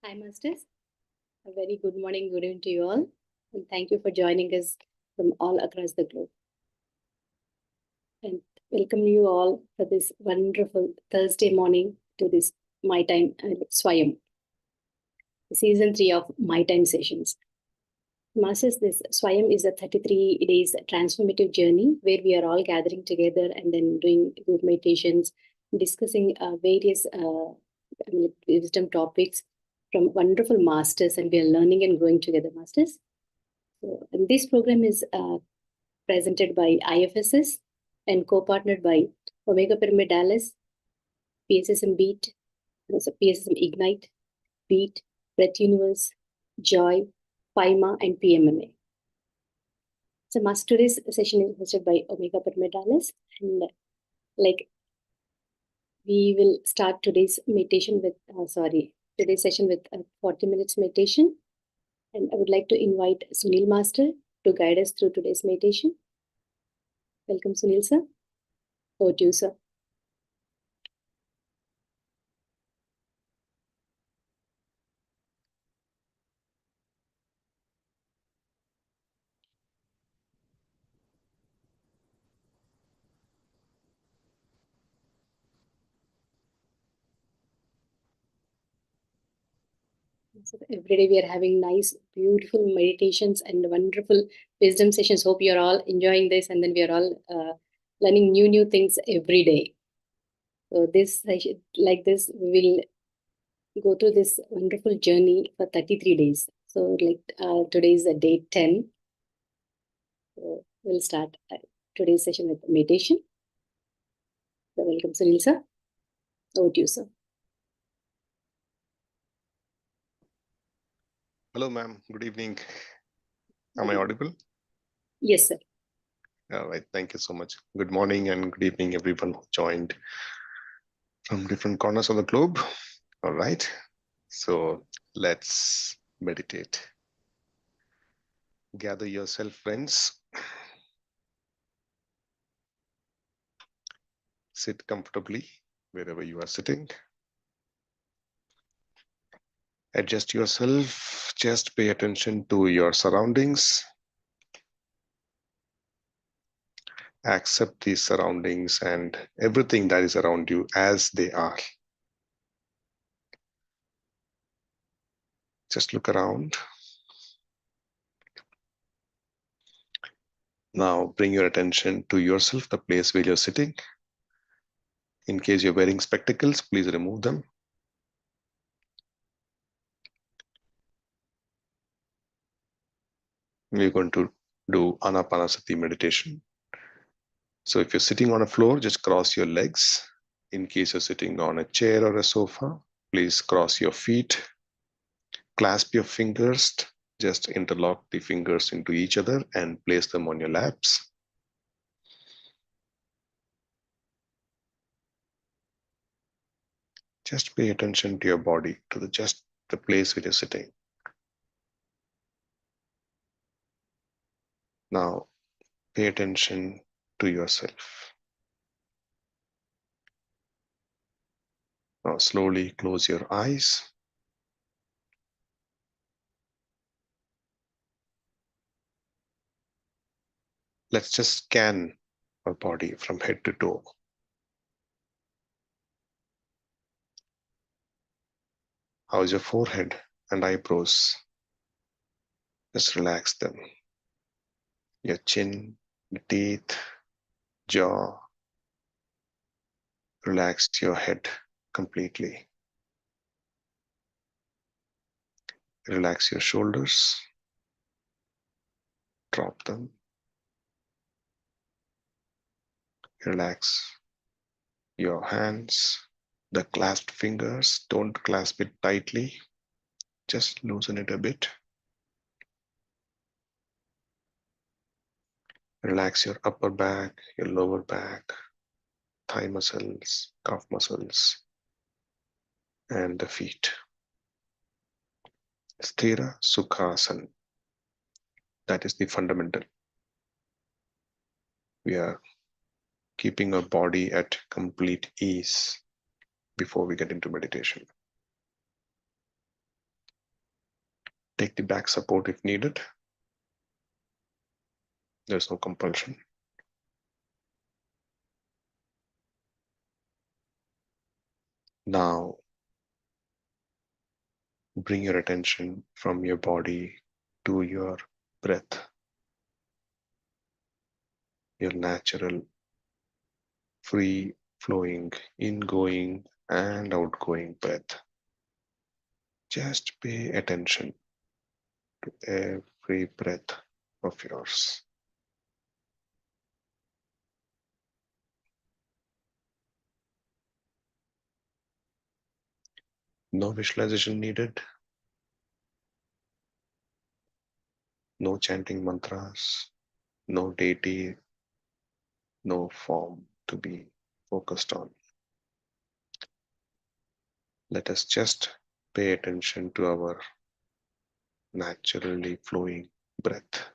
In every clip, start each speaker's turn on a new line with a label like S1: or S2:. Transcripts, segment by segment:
S1: Hi, Masters. A very good morning, good evening to you all. And thank you for joining us from all across the globe. And welcome you all for this wonderful Thursday morning to this My Time Swayam, Season 3 of My Time sessions. Masters, this Swayam is a 33 days transformative journey where we are all gathering together and then doing group meditations, discussing various wisdom topics from wonderful masters, and we are learning and growing together, Masters. So, and this program is presented by IFSS and co-partnered by Omega Pyramid Dallas, PSSM Beat, also PSSM Ignite, Beat, Breath Universe, Joy, PIMA, and PMMA. So, Master, today's session is hosted by Omega Pyramid Dallas, and we will start today's meditation with today's session with 40 minutes meditation. And I would like to invite Sunil Master to guide us through today's meditation. Welcome, Sunil sir. Over to you, sir. So every day we are having nice, beautiful meditations and wonderful wisdom sessions. Hope you're all enjoying this, and then we are all learning new things every day. So this session, like this, we will go through this wonderful journey for 33 days. So today is day 10. So we'll start today's session with meditation. So welcome, Sunil sir. Over to you, sir.
S2: Hello, ma'am. Good evening. Am I audible?
S1: Yes, sir.
S2: All right. Thank you so much. Good morning and good evening, everyone who joined from different corners of the globe. All right. So let's meditate. Gather yourself, friends. Sit comfortably wherever you are sitting. Adjust yourself. Just pay attention to your surroundings. Accept these surroundings and everything that is around you as they are. Just look around. Now bring your attention to yourself, the place where you're sitting. In case you're wearing spectacles, please remove them. We're going to do Anapanasati meditation. So if you're sitting on a floor, just cross your legs. In case you're sitting on a chair or a sofa, please cross your feet. Clasp your fingers. Just interlock the fingers into each other and place them on your laps. Just pay attention to your body, to just the place where you're sitting. Now, pay attention to yourself. Now, slowly close your eyes. Let's just scan our body from head to toe. How is your forehead and eyebrows? Just relax them. Your chin, the teeth, jaw. Relax your head completely. Relax your shoulders. Drop them. Relax your hands, the clasped fingers. Don't clasp it tightly. Just loosen it a bit. Relax your upper back, your lower back, thigh muscles, calf muscles, and the feet. Sthira Sukhasana. That is the fundamental. We are keeping our body at complete ease before we get into meditation. Take the back support if needed. There's no compulsion. Now, bring your attention from your body to your breath, your natural, free flowing, ingoing and outgoing breath. Just pay attention to every breath of yours. No visualization needed. No chanting mantras. No deity. No form to be focused on. Let us just pay attention to our naturally flowing breath.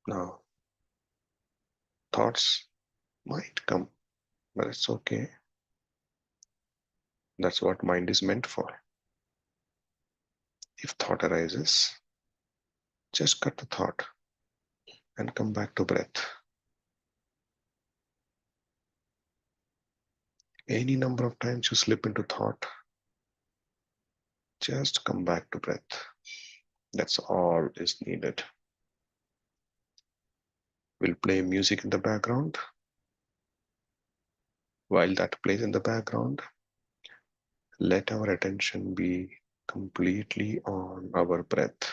S2: Now, thoughts might come, but it's okay. That's what mind is meant for. If thought arises, just cut the thought and come back to breath. Any number of times you slip into thought, just come back to breath. That's all is needed. We'll play music in the background. While that plays in the background, let our attention be completely on our breath.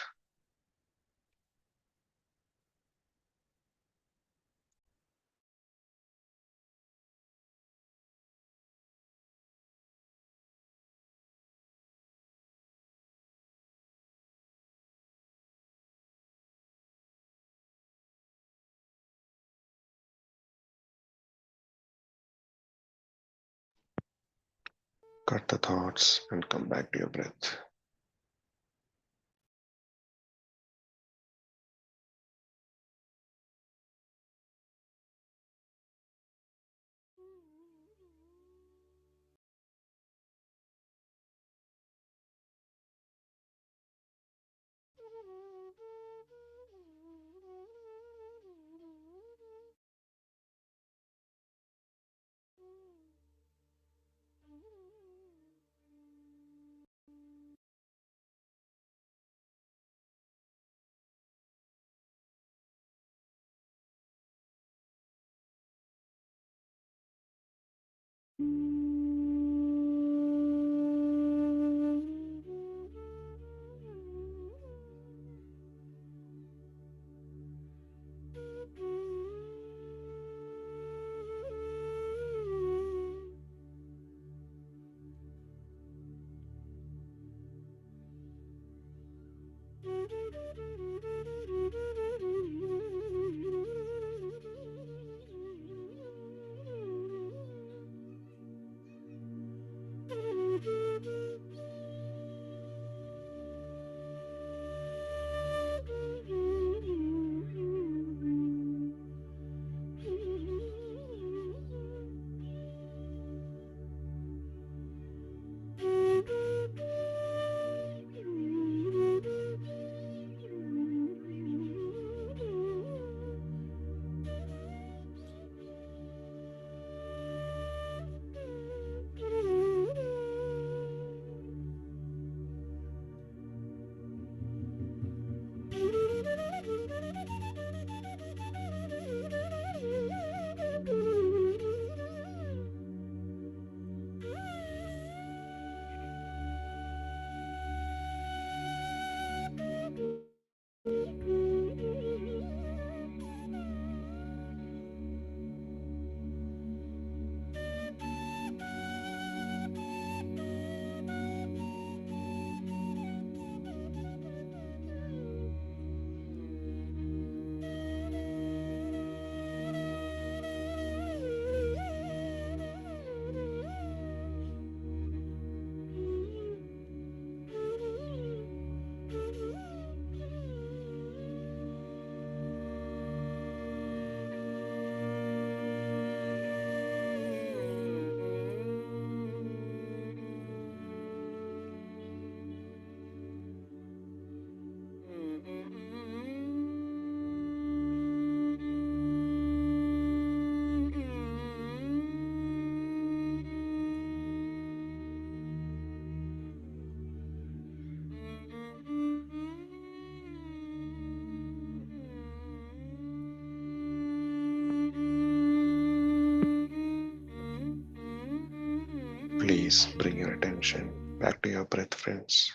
S2: Cut the thoughts and come back to your breath. Please bring your attention back to your breath, friends.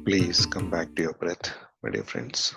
S2: Please come back to your breath, my dear friends.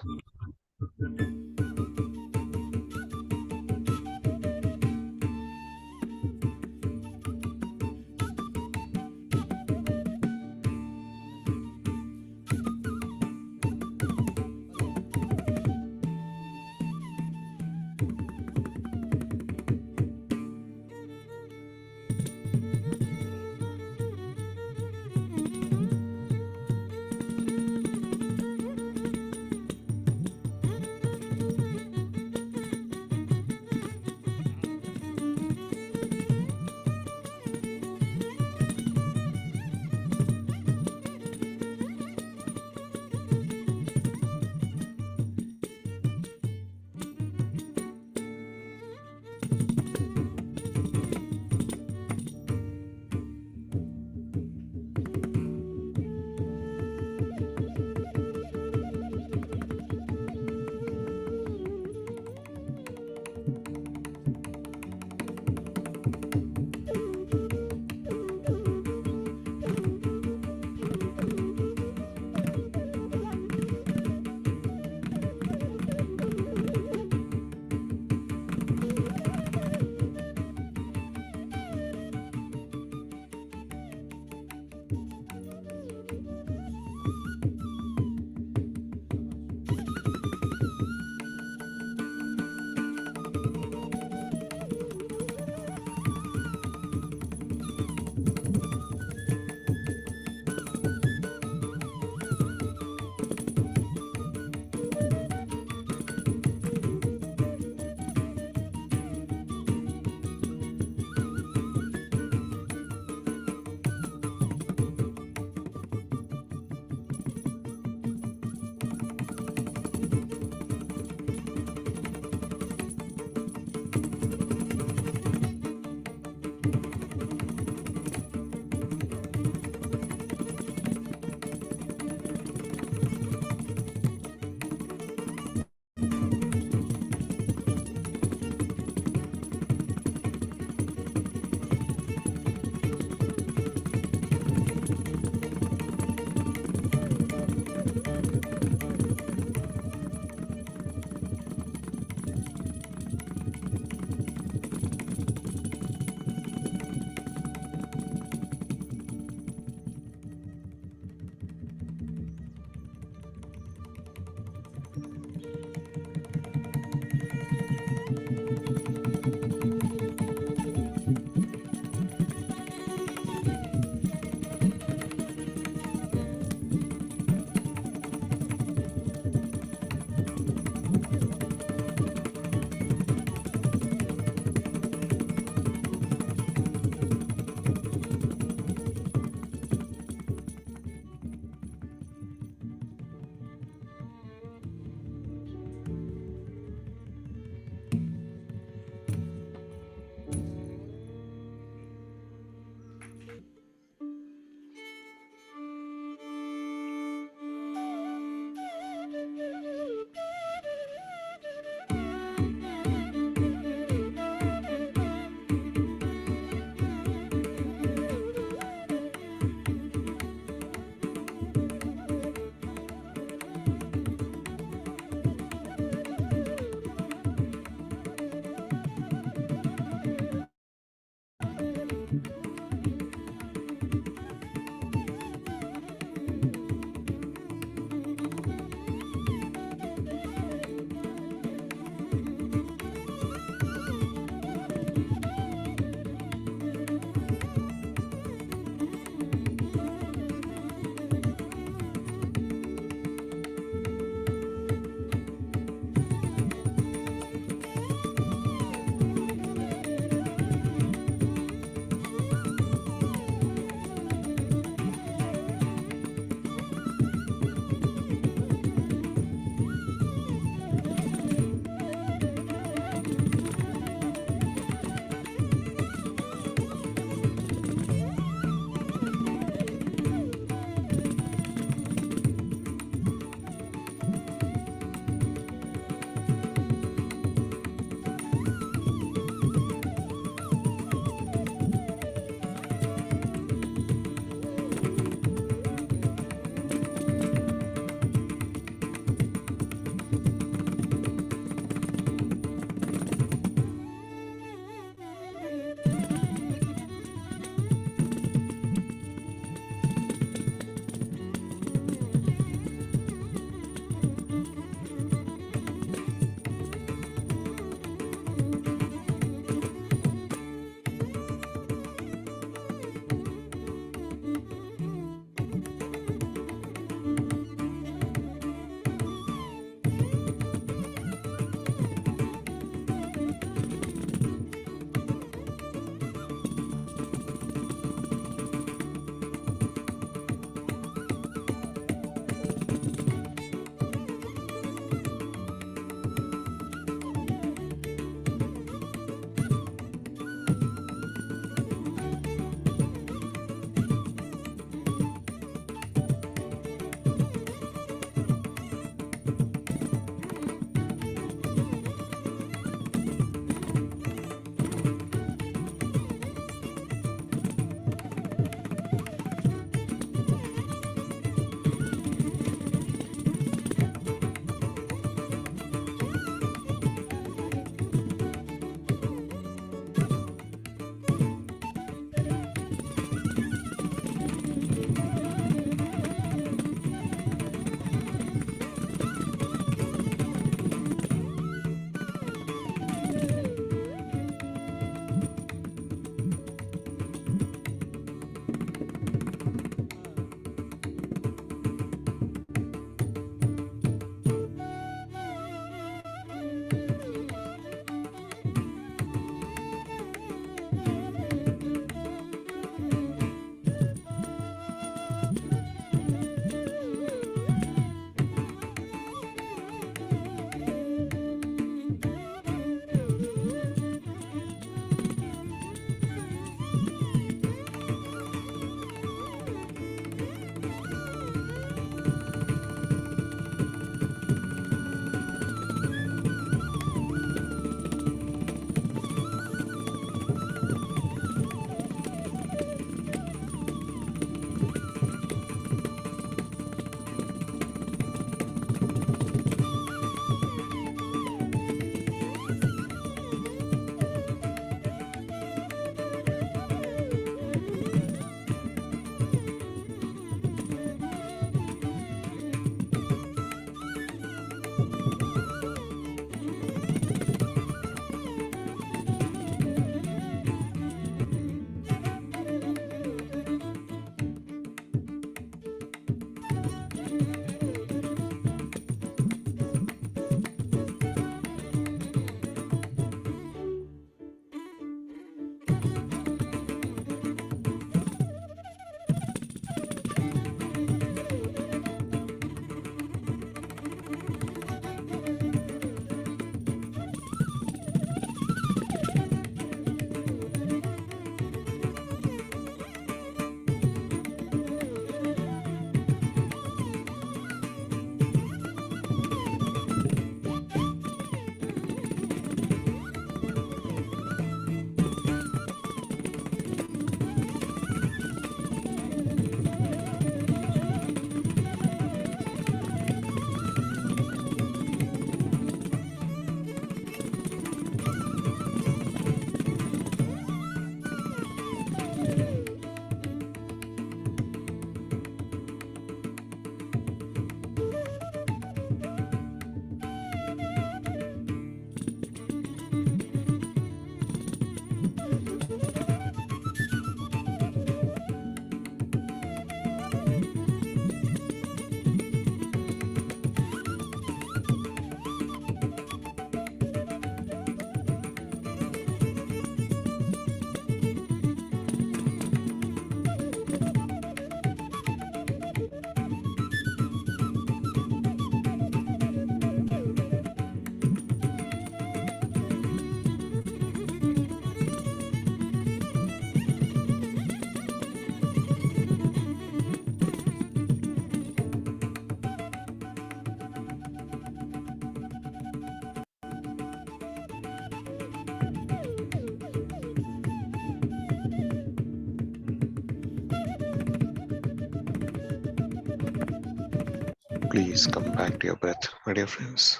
S2: Please come back to your breath, my dear friends.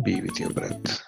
S2: Be with your breath.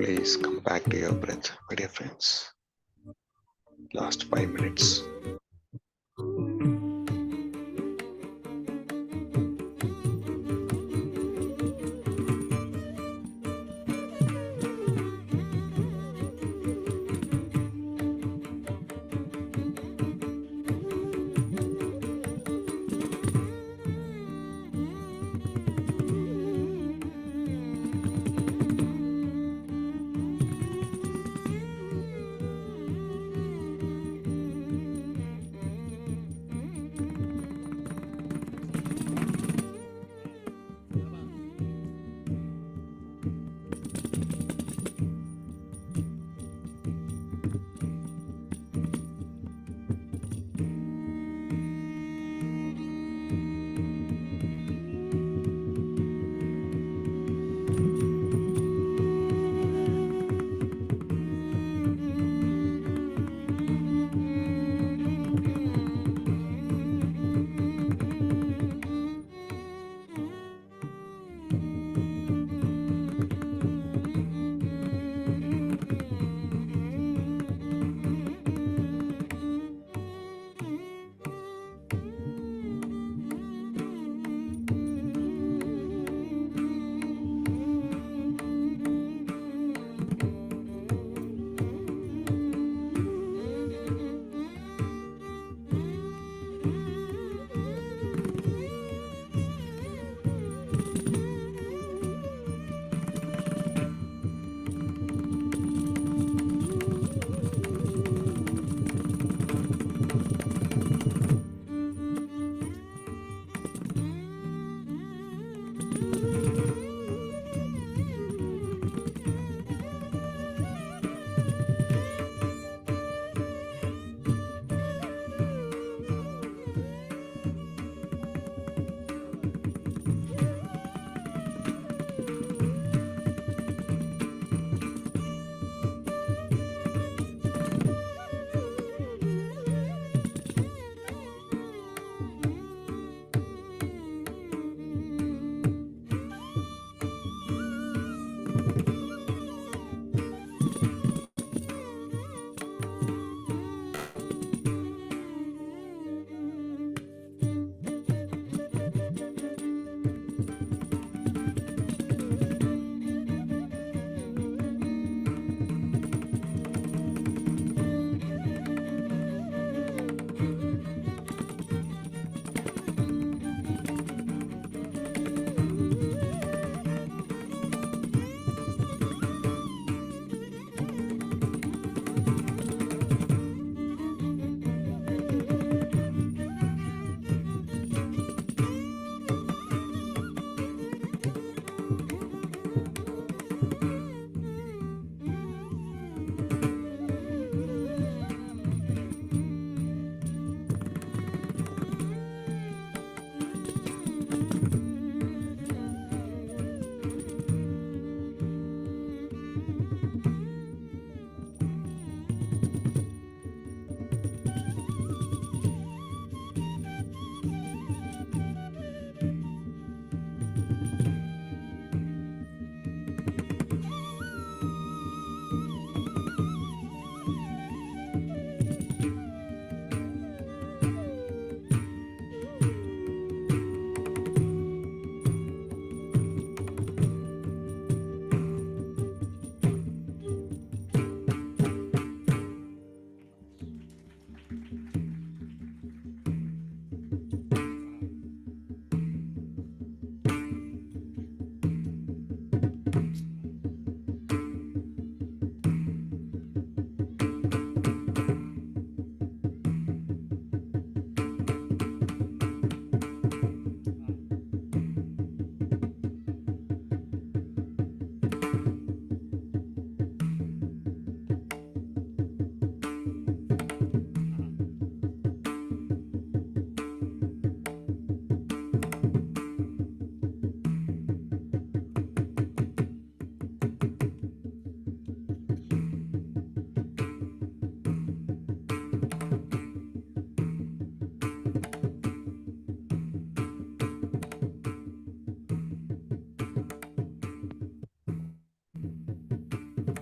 S2: Please come back to your breath, my dear friends. Last 5 minutes.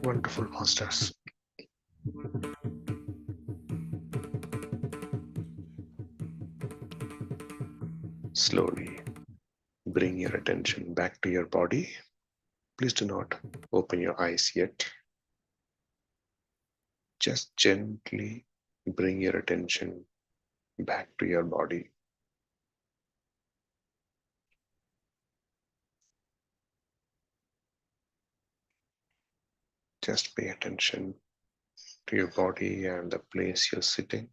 S2: Wonderful, masters. Slowly bring your attention back to your body. Please do not open your eyes yet. Just gently bring your attention back to your body. Just pay attention to your body and the place you're sitting.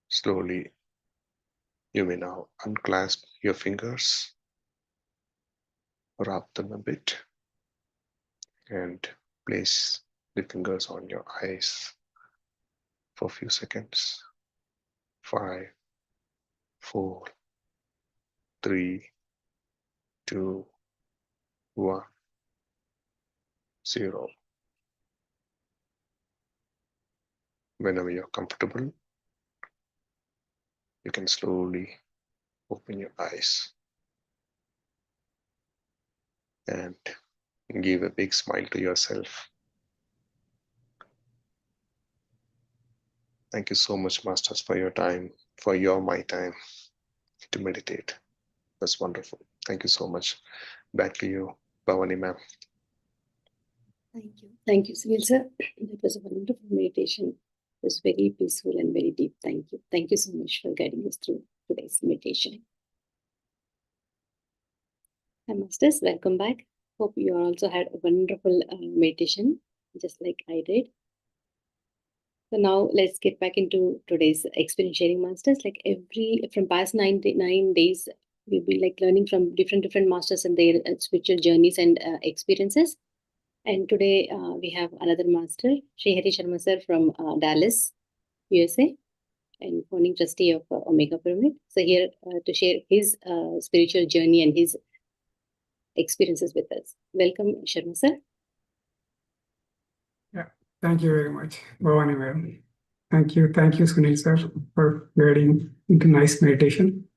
S2: Slowly, you may now unclasp your fingers, wrap them a bit, and place the fingers on your eyes for a few seconds. 5, 4, 3, 2, 1, 0. Whenever you're comfortable, you can slowly open your eyes and give a big smile to yourself. Thank you so much, masters, for your time, for my time to meditate. That's wonderful. Thank you so much. Back to you, Bhavani ma'am.
S1: Thank you. Thank you, Sunil sir. That was a wonderful meditation. It was very peaceful and very deep. Thank you. Thank you so much for guiding us through today's meditation. Hi, masters. Welcome back. Hope you also had a wonderful meditation, just like I did. So now let's get back into today's experience sharing, masters. Like from past 9 days, we've been like learning from different masters and their spiritual journeys and experiences. And today we have another master, Srihari Sharma sir from Dallas, USA, and founding trustee of Omega Pyramid. So here to share his spiritual journey and his experiences with us. Welcome, Sharma sir.
S3: Yeah, thank you very much, Bhavani madam. Thank you, Sunil sir, for guiding into nice meditation.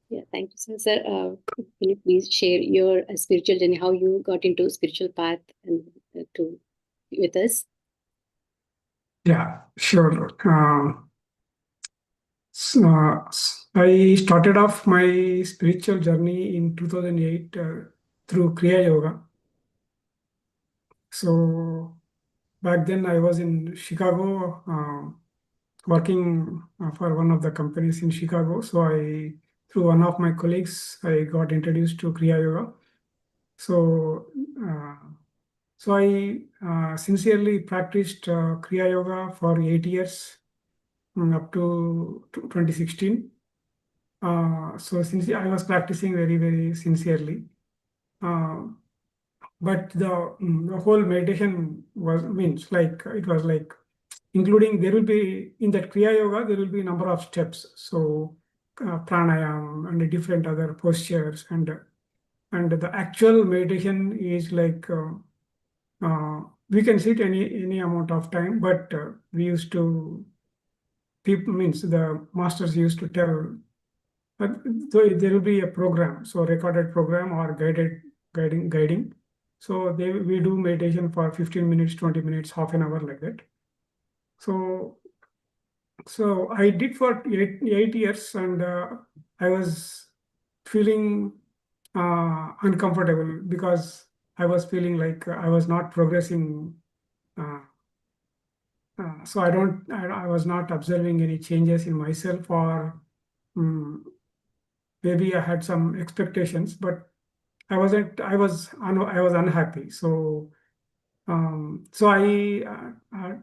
S1: Yeah, thank you, sir. Can you please share your spiritual journey, how you got into spiritual path and with us?
S3: Yeah, sure. I started off my spiritual journey in 2008 through Kriya Yoga. So back then I was in Chicago working for one of the companies in Chicago. So through one of my colleagues, I got introduced to Kriya Yoga. So, I sincerely practiced Kriya Yoga for 8 years, up to 2016. So since I was practicing very, very sincerely, but the whole meditation means like it was like including there will be in that Kriya Yoga there will be a number of steps. So pranayam and different other postures and the actual meditation is like we can sit any amount of time, but we used to people means the masters used to tell. But so there will be a program, so recorded program or guiding. So we do meditation for 15 minutes, 20 minutes, half an hour like that. So I did for 8 years, and I was feeling uncomfortable because I was feeling like I was not progressing. So I was not observing any changes in myself, or maybe I had some expectations, but I wasn't. I was unhappy. So I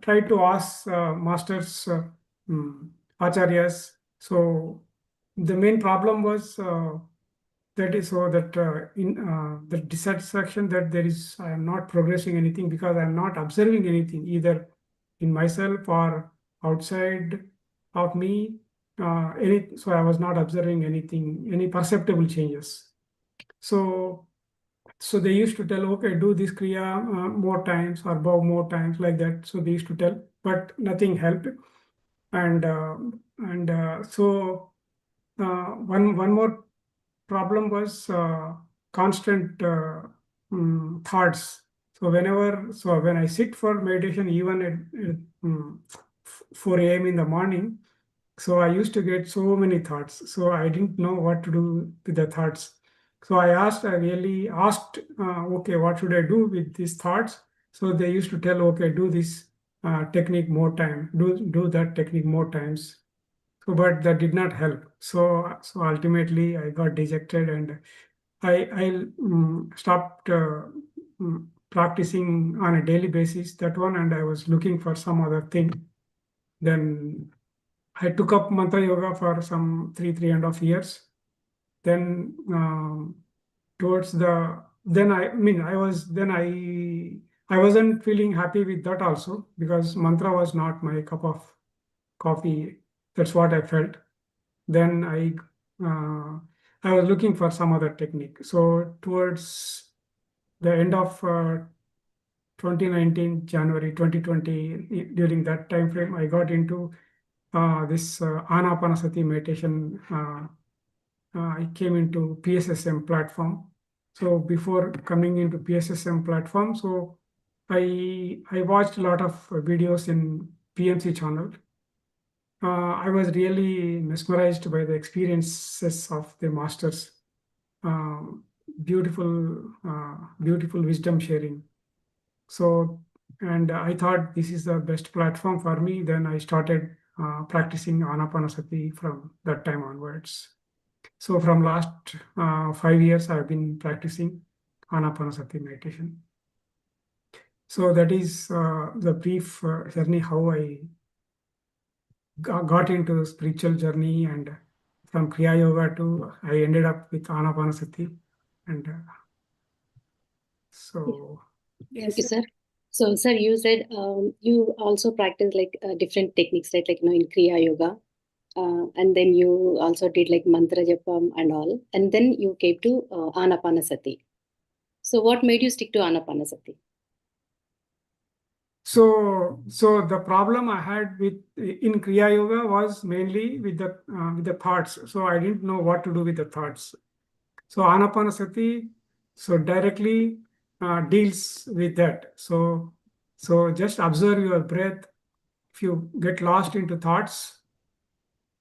S3: tried to ask masters, acharyas. So the main problem was that is so that in the dissatisfaction that there is I am not progressing anything because I am not observing anything either in myself or outside of me. So I was not observing anything, any perceptible changes. So they used to tell, okay, do this kriya more times or bow more times like that. So they used to tell, but nothing helped. and so one more problem was constant thoughts. So when I sit for meditation, even at 4 a.m. in the morning, so I used to get so many thoughts. So I didn't know what to do with the thoughts. So I really asked, okay, what should I do with these thoughts? So they used to tell, okay, do this technique more time, do that technique more times. So, but that did not help. So ultimately, I got dejected, and I stopped practicing on a daily basis, that one, and I was looking for some other thing. Then I took up mantra yoga for some 3.5 years. Then towards the then I mean I was then I wasn't feeling happy with that also, because mantra was not my cup of coffee. That's what I felt. Then I was looking for some other technique. So towards the end of 2019, January 2020, during that time frame, I got into this Anapanasati meditation. I came into PSSM platform. So before coming into PSSM platform, so I watched a lot of videos in PMC channel. I was really mesmerized by the experiences of the masters. Um, beautiful wisdom sharing. So, and I thought this is the best platform for me. Then I started practicing Anapanasati from that time onwards. So from last 5 years, I've been practicing Anapanasati meditation. So that is the brief journey how I got into spiritual journey, and from Kriya Yoga to I ended up with Anapanasati, and so
S1: Thank you, sir. So, sir, you said you also practice like different techniques, right? Like, in Kriya Yoga. And then you also did like mantra japam and all. And then you came to Anapanasati. So, what made you stick to Anapanasati?
S3: So the problem I had with in Kriya Yoga was mainly with the thoughts. So I didn't know what to do with the thoughts. So Anapanasati so directly deals with that. So just observe your breath. If you get lost into thoughts,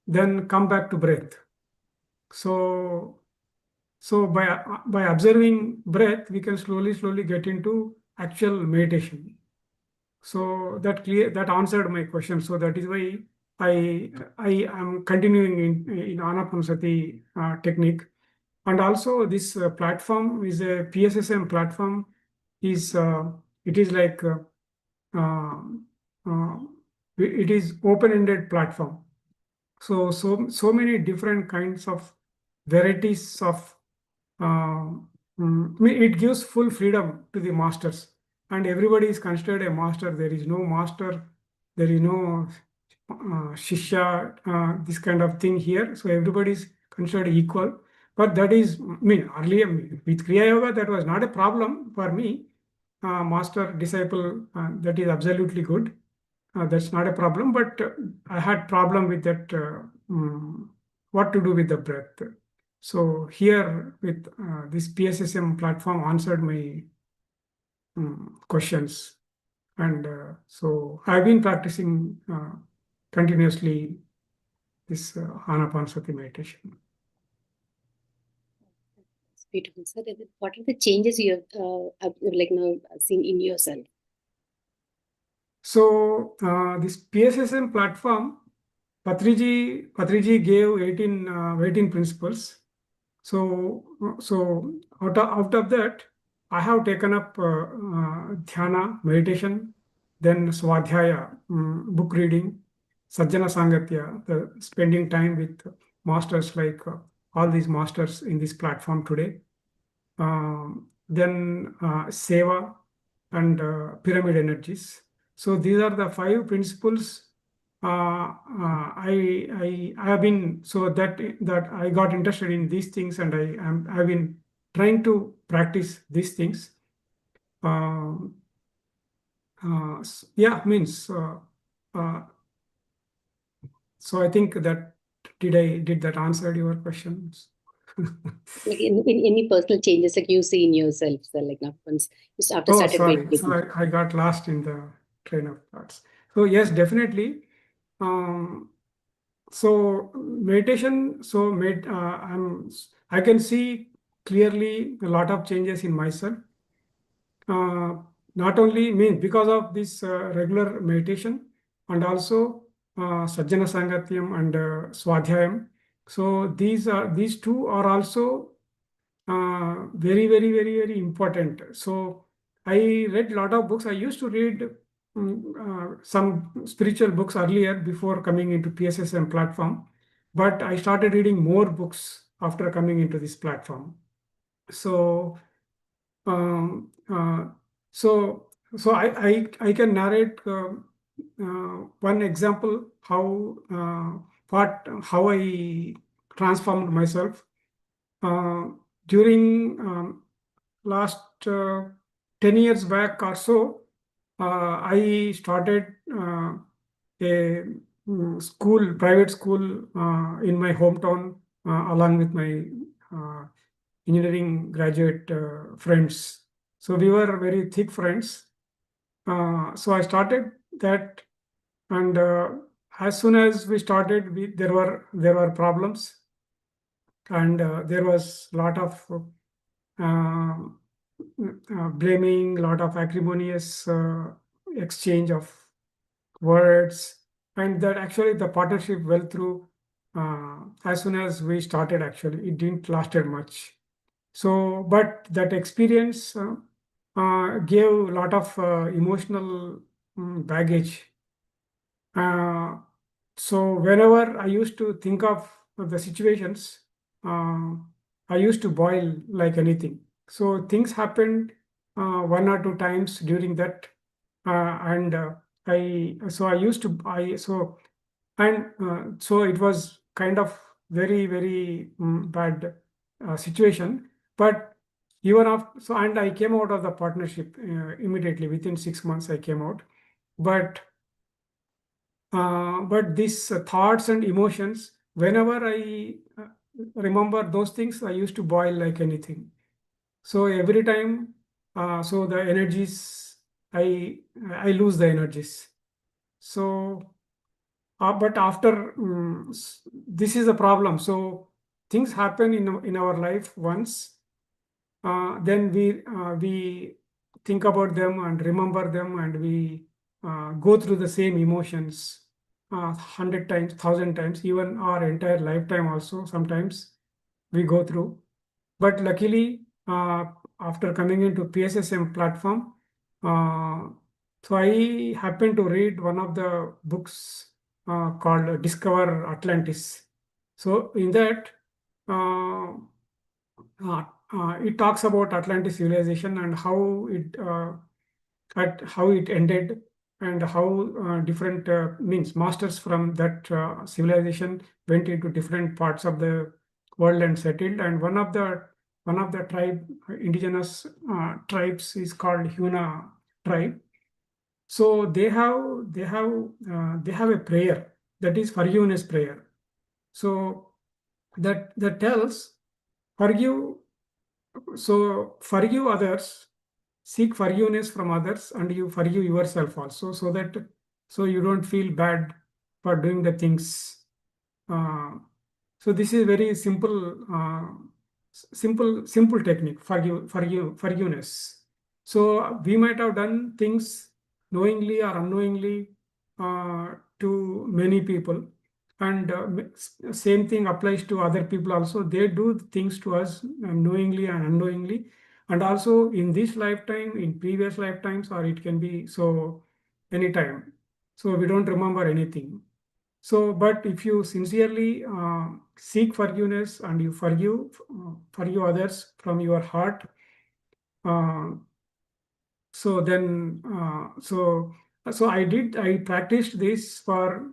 S3: then come back to breath. So by observing breath, we can slowly get into actual meditation. So that answered my question. So that is why I am continuing in Anapanasati technique. And also this platform is a PSSM platform. It is like uh, it is open-ended platform. So many different kinds of varieties of it gives full freedom to the masters, and everybody is considered a master. There is no master, there is no shishya, this kind of thing here. So everybody is considered equal. But that is, earlier with Kriya Yoga, that was not a problem for me. Master disciple, that is absolutely good. That's not a problem. But I had problem with that. What to do with the breath? So here with this PSSM platform answered my questions, and so I've been practicing continuously this Anapanasati meditation.
S1: It's beautiful, sir. And what are the changes you have seen in yourself?
S3: So this PSSM platform, Patriji gave 18 principles. So out of that, I have taken up dhyana, meditation, then swadhyaya, book reading, sajjana sangatya, the spending time with masters like all these masters in this platform today. Then seva and pyramid energies. So these are the 5 principles. I have been so that I got interested in these things, and I've been trying to practice these things. Yeah, means So I think that did that answer your questions?
S1: Like in any personal changes like you see in yourself, so like now once just after
S3: Oh,
S1: started
S3: sorry.
S1: meditating.
S3: So I got lost in the train of thoughts. So yes, definitely. So meditation. So I can see clearly a lot of changes in myself. Not only mean because of this regular meditation and also Sajjana Sangatyam and Swadhyayam. So these two are also very, very, very, very important. So I read a lot of books. I used to read some spiritual books earlier before coming into PSSM platform, but I started reading more books after coming into this platform. So um, uh, so I can narrate one example how I transformed myself during last 10 years back or so. I started a private school in my hometown along with my uh, engineering graduate friends. So we were very thick friends. So I started that, and as soon as we started, there were problems, and there was a lot of blaming, lot of acrimonious exchange of words, and that actually the partnership went through as soon as we started. Actually, it didn't lasted much. So, but that experience gave a lot of emotional baggage. Uh, so, whenever I used to think of the situations, uh, I used to boil like anything. So, things happened one or two times during that, and I used to I so and so it was kind of very, very bad situation. But even after, so and I came out of the partnership immediately within 6 months. I came out, but these thoughts and emotions, whenever I remember those things, I used to boil like anything. So every time, so the energies, I lose the energies. So but after this is a problem. So things happen in our life once, then we think about them and remember them, and we go through the same emotions 100 times, 1,000 times, even our entire lifetime also sometimes we go through. But luckily, after coming into PSSM platform, uh, so I happened to read one of the books called Discover Atlantis. So in that, uh, it talks about Atlantis civilization and how it ended, and how different means masters from that civilization went into different parts of the world and settled. And one of the indigenous tribes is called Huna tribe. So they have a prayer, that is forgiveness prayer. So that tells forgive. So forgive others, seek forgiveness from others, and you forgive yourself also, so that so you don't feel bad for doing the things. uh, so this is very simple, simple technique. Forgiveness. So we might have done things knowingly or unknowingly to many people, and same thing applies to other people also. They do things to us knowingly and unknowingly, and also in this lifetime, in previous lifetimes, or it can be so anytime. So we don't remember anything. So, but if you sincerely seek forgiveness and you forgive others from your heart, uh, so then I practiced this for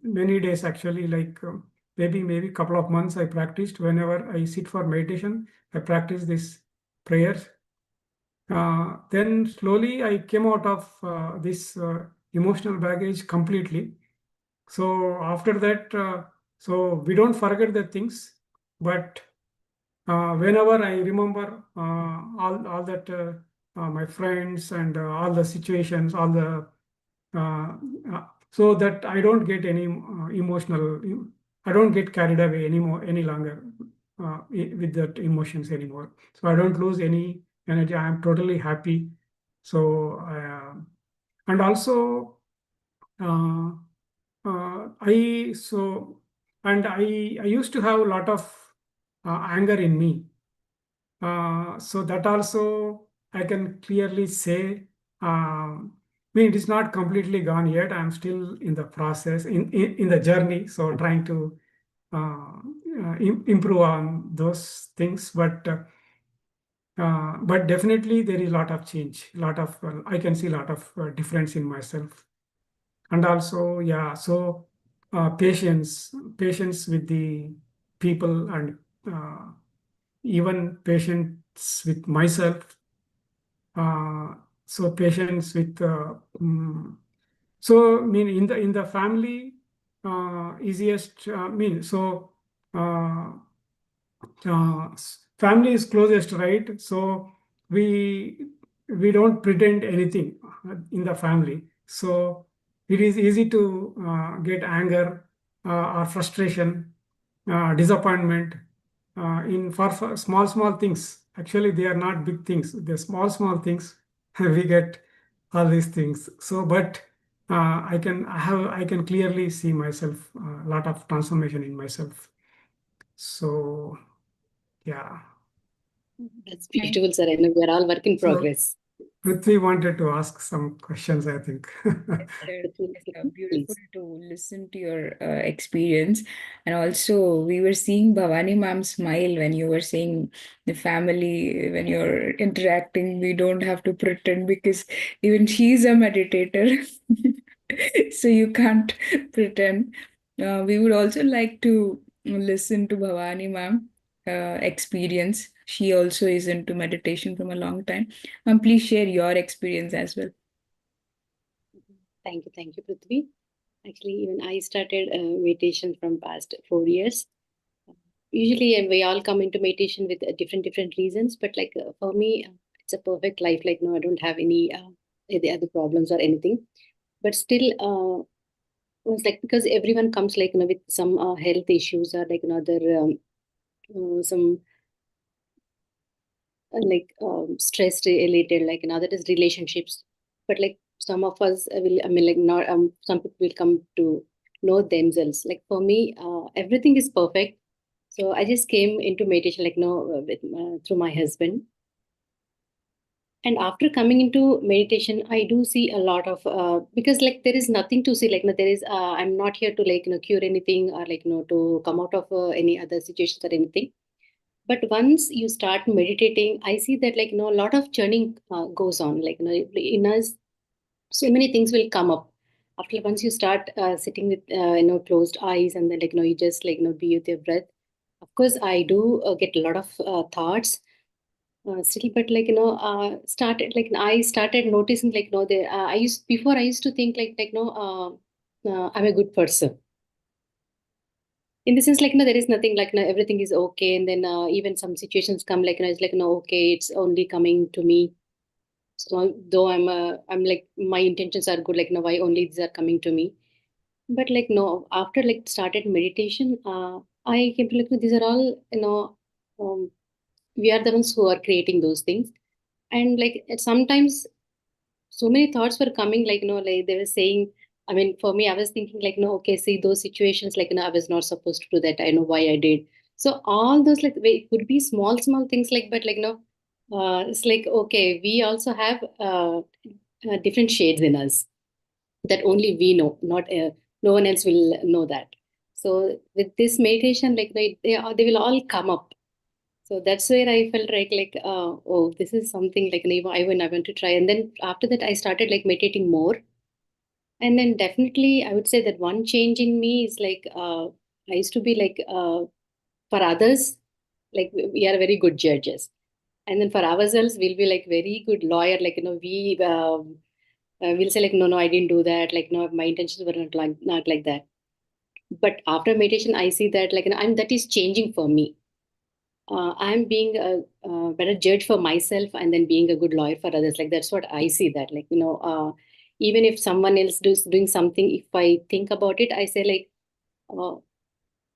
S3: many days actually, like maybe couple of months. I practiced whenever I sit for meditation. I practice this prayers. Then slowly I came out of this emotional baggage completely. So after that, so we don't forget the things, but whenever I remember all that my friends and all the situations, all the so that I don't get any emotional. I don't get carried away anymore, any longer with that emotions anymore. So I don't lose any energy. I am totally happy. So and also uh, I so and I used to have a lot of anger in me. So that also I can clearly say. I mean, it is not completely gone yet. I'm still in the process, in the journey. So trying to improve on those things, but definitely there is a lot of change. Lot of I can see a lot of difference in myself, and also yeah. So patience with the people, and even patience with myself. Uh, so patience with so I mean in the family easiest mean so uh, family is closest, right? So we we don't pretend anything in the family. So it is easy to get anger or frustration, disappointment in for small things. Actually, they are not big things. They're small things. We get all these things. So, but I can clearly see myself a lot of transformation in myself. So yeah.
S1: That's beautiful, sir. I know we're all work in
S3: So
S1: progress.
S3: Prithvi wanted to ask some questions, I think.
S4: Sure.
S1: Please.
S4: Beautiful to listen to your experience. And also, we were seeing Bhavani ma'am smile when you were saying the family, when you're interacting, we don't have to pretend because even she's a meditator. So you can't pretend. We would also like to listen to Bhavani ma'am experience. She also is into meditation from a long time. Please share your experience as well.
S1: Thank you, Prithvi. Actually, even I started meditation from past 4 years. Usually, we all come into meditation with different reasons, but like for me, it's a perfect life. Like, no, I don't have any other problems or anything. But still, it's like because everyone comes like with some health issues or like another some stress related, like another is relationships. But like some of us will, I mean, like not some people will come to know themselves. Like for me, everything is perfect. So I just came into meditation like through my husband. And after coming into meditation, I do see a lot of because like there is nothing to see. Like no, there is I'm not here to like cure anything or like to come out of any other situations or anything. But once you start meditating, I see that like a lot of churning goes on. Like in us, so many things will come up after once you start sitting with closed eyes, and then like you just like be with your breath. Of course, I do get a lot of thoughts still, but like started like I started noticing like the I used before I used to think like I'm a good person, in the sense like no, there is nothing like no, everything is okay, and then even some situations come like it's like no, okay, it's only coming to me. So though I'm like my intentions are good, like no, why only these are coming to me? But like no, after like started meditation, I came to like no, these are all we are the ones who are creating those things. And like sometimes so many thoughts were coming like like they were saying, I mean, for me I was thinking like no, okay, see those situations like I was not supposed to do that, I know why I did. So all those like it could be small things like, but like it's like okay, we also have different shades in us that only we know, not no one else will know that. So with this meditation like they will all come up. So that's where I felt like oh, this is something like I want to try. And then after that, I started like meditating more. And then definitely, I would say that one change in me is like I used to be like for others, like we are very good judges, and then for ourselves, we'll be like very good lawyer. Like we'll say like no, I didn't do that. Like no, my intentions were not like that. But after meditation, I see that like, that is changing for me. I'm being a better judge for myself and then being a good lawyer for others. Like that's what I see that, like, even if someone else doing something, if I think about it, I say like, uh,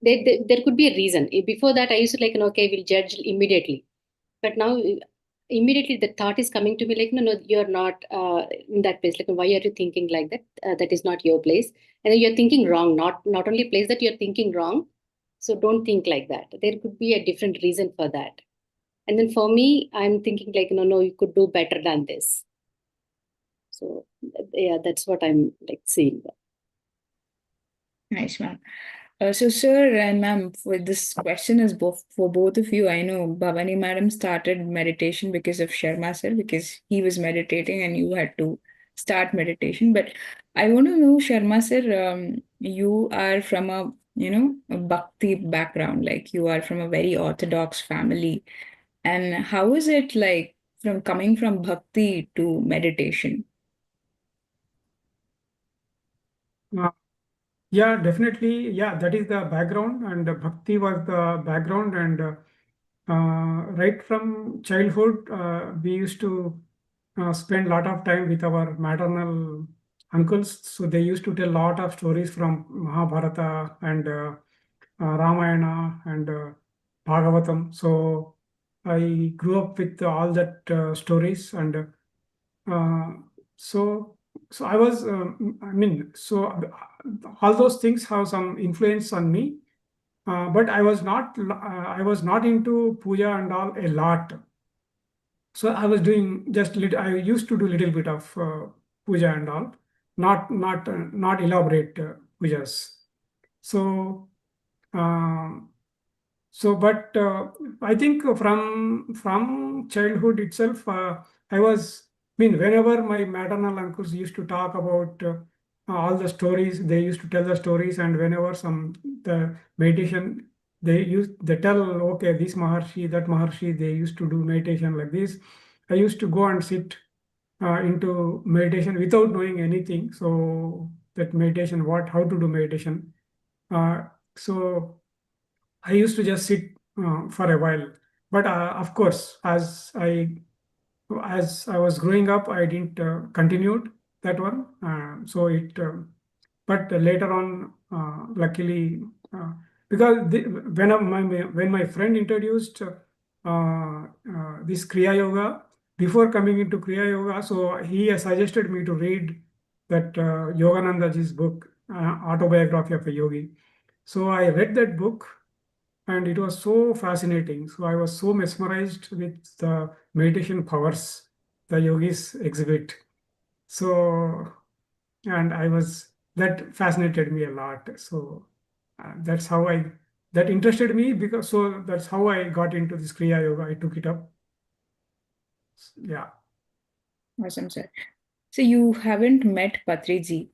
S1: there could be a reason. Before that, I used to like, okay, we'll judge immediately. But now, immediately the thought is coming to me like, no, you're not in that place. Like, why are you thinking like that? That is not your place. And then you're thinking wrong, not only place that you're thinking wrong. So don't think like that. There could be a different reason for that. And then for me, I'm thinking like, no, you could do better than this. So yeah, that's what I'm like seeing.
S4: Nice, ma'am. So, sir and ma'am, for this question is both for both of you. I know Bhavani madam started meditation because of Sharma sir, because he was meditating and you had to start meditation. But I want to know, Sharma sir, you are from a bhakti background, like you are from a very orthodox family. And how is it like from coming from bhakti to meditation?
S3: Yeah, definitely. Yeah, that is the background, and bhakti was the background. And right from childhood, we used to spend a lot of time with our maternal uncles. So they used to tell a lot of stories from Mahabharata and Ramayana and Bhagavatam. So I grew up with all that stories, and uh, so I was, I mean, so all those things have some influence on me. But I was not into puja and all a lot. So I was doing just little. I used to do little bit of puja and all, not elaborate pujas. So. Um, but I think from childhood itself, I was. I mean, whenever my maternal uncles used to talk about all the stories, they used to tell the stories, and whenever some the meditation, they tell, okay, this Maharshi, that Maharshi, they used to do meditation like this. I used to go and sit into meditation without knowing anything. So that meditation, how to do meditation. So I used to just sit for a while. But of course, as I was growing up, I didn't continued that one. But later on, luckily, because when my friend introduced this Kriya Yoga, before coming into Kriya Yoga, so he has suggested me to read that Yoganandaji's book, Autobiography of a Yogi. So I read that book, and it was so fascinating. So I was so mesmerized with the meditation powers the yogis exhibit. So, and I was, that fascinated me a lot. So that's how that interested me, because so that's how I got into this Kriya Yoga. I took it up. Yeah.
S4: Awesome, sir. So you haven't met Patriji,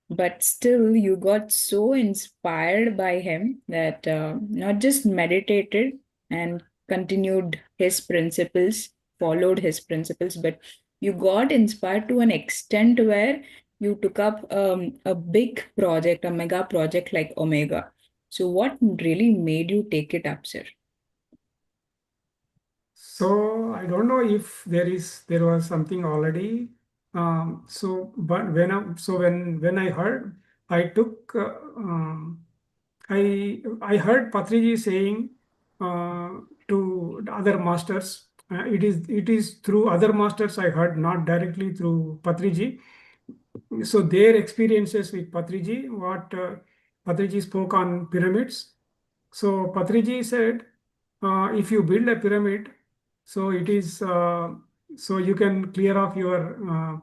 S4: but still you got so inspired by him that not just meditated and continued his principles, followed his principles, but you got inspired to an extent where you took up a big project, a mega project like Omega. So what really made you take it up, sir?
S3: So I don't know if there was something already. But when I heard, I took I heard Patriji saying to the other masters. It is through other masters I heard, not directly through Patriji. So their experiences with Patriji, what Patriji spoke on pyramids. So Patriji said, if you build a pyramid, so it is so you can clear off your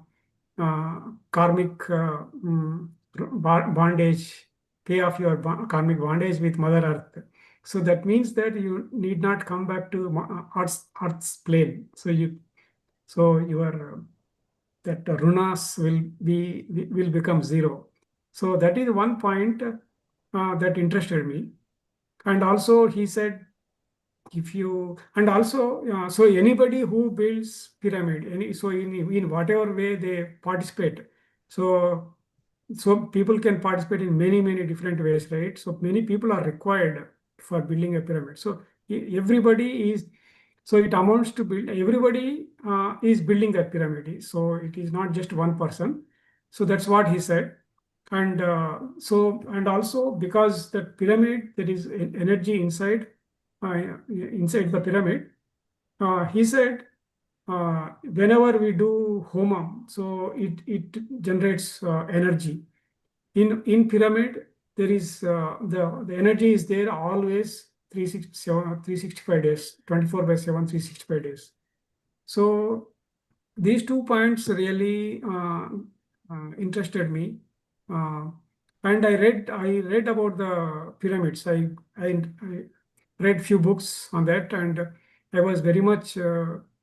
S3: karmic bondage, pay off your karmic bondage with Mother Earth. So that means that you need not come back to Earth's plane. So your that runas will become zero. So that is one point that interested me. And also he said, if you and also so anybody who builds pyramid, in whatever way they participate, so so people can participate in many different ways, right? So many people are required for building a pyramid. So everybody is, so it amounts to build, everybody is building that pyramid. So it is not just one person. So that's what he said. And and also because the pyramid, there is energy inside, inside the pyramid. He said, whenever we do homam, so it generates energy. In pyramid, there is the energy is there always 365 days, 24/7, 365 days. So these 2 points really interested me, and I read about the pyramids. I read few books on that, and I was very much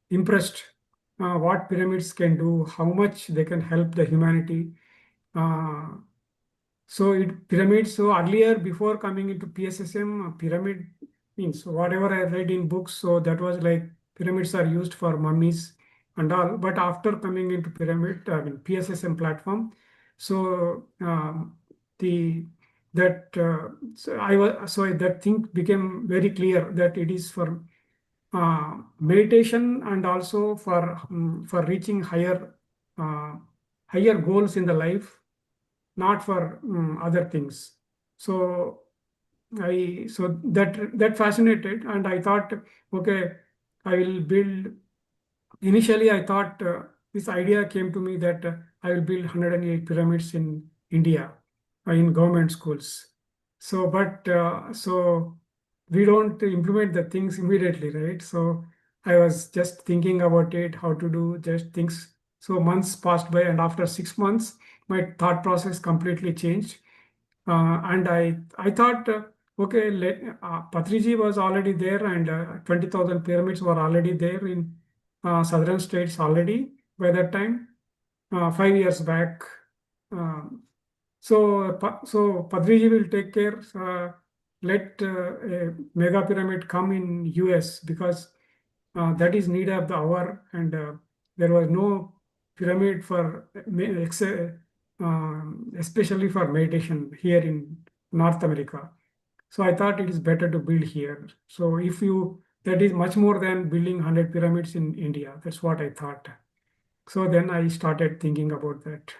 S3: impressed what pyramids can do, how much they can help the humanity. So pyramids. So earlier, before coming into PSSM, pyramid means whatever I read in books. So that was like pyramids are used for mummies and all. But after coming into pyramid, I mean PSSM platform, so the that so I was so that thing became very clear that it is for meditation and also for reaching higher goals in the life, not for other things. So that fascinated, and I thought, okay, I will build. Initially, I thought this idea came to me that I will build 108 pyramids in India, in government schools. So, but so we don't implement the things immediately, right? So I was just thinking about it, how to do just things. So months passed by, and after 6 months, my thought process completely changed. And I thought, okay, Patriji was already there, and 20,000 pyramids were already there in southern states already by that time, 5 years back. Um, so Patriji will take care. Let a mega pyramid come in US, because that is need of the hour, and there was no pyramid for especially for meditation here in North America. So I thought it is better to build here. So if you, that is much more than building 100 pyramids in India. That's what I thought. So then I started thinking about that.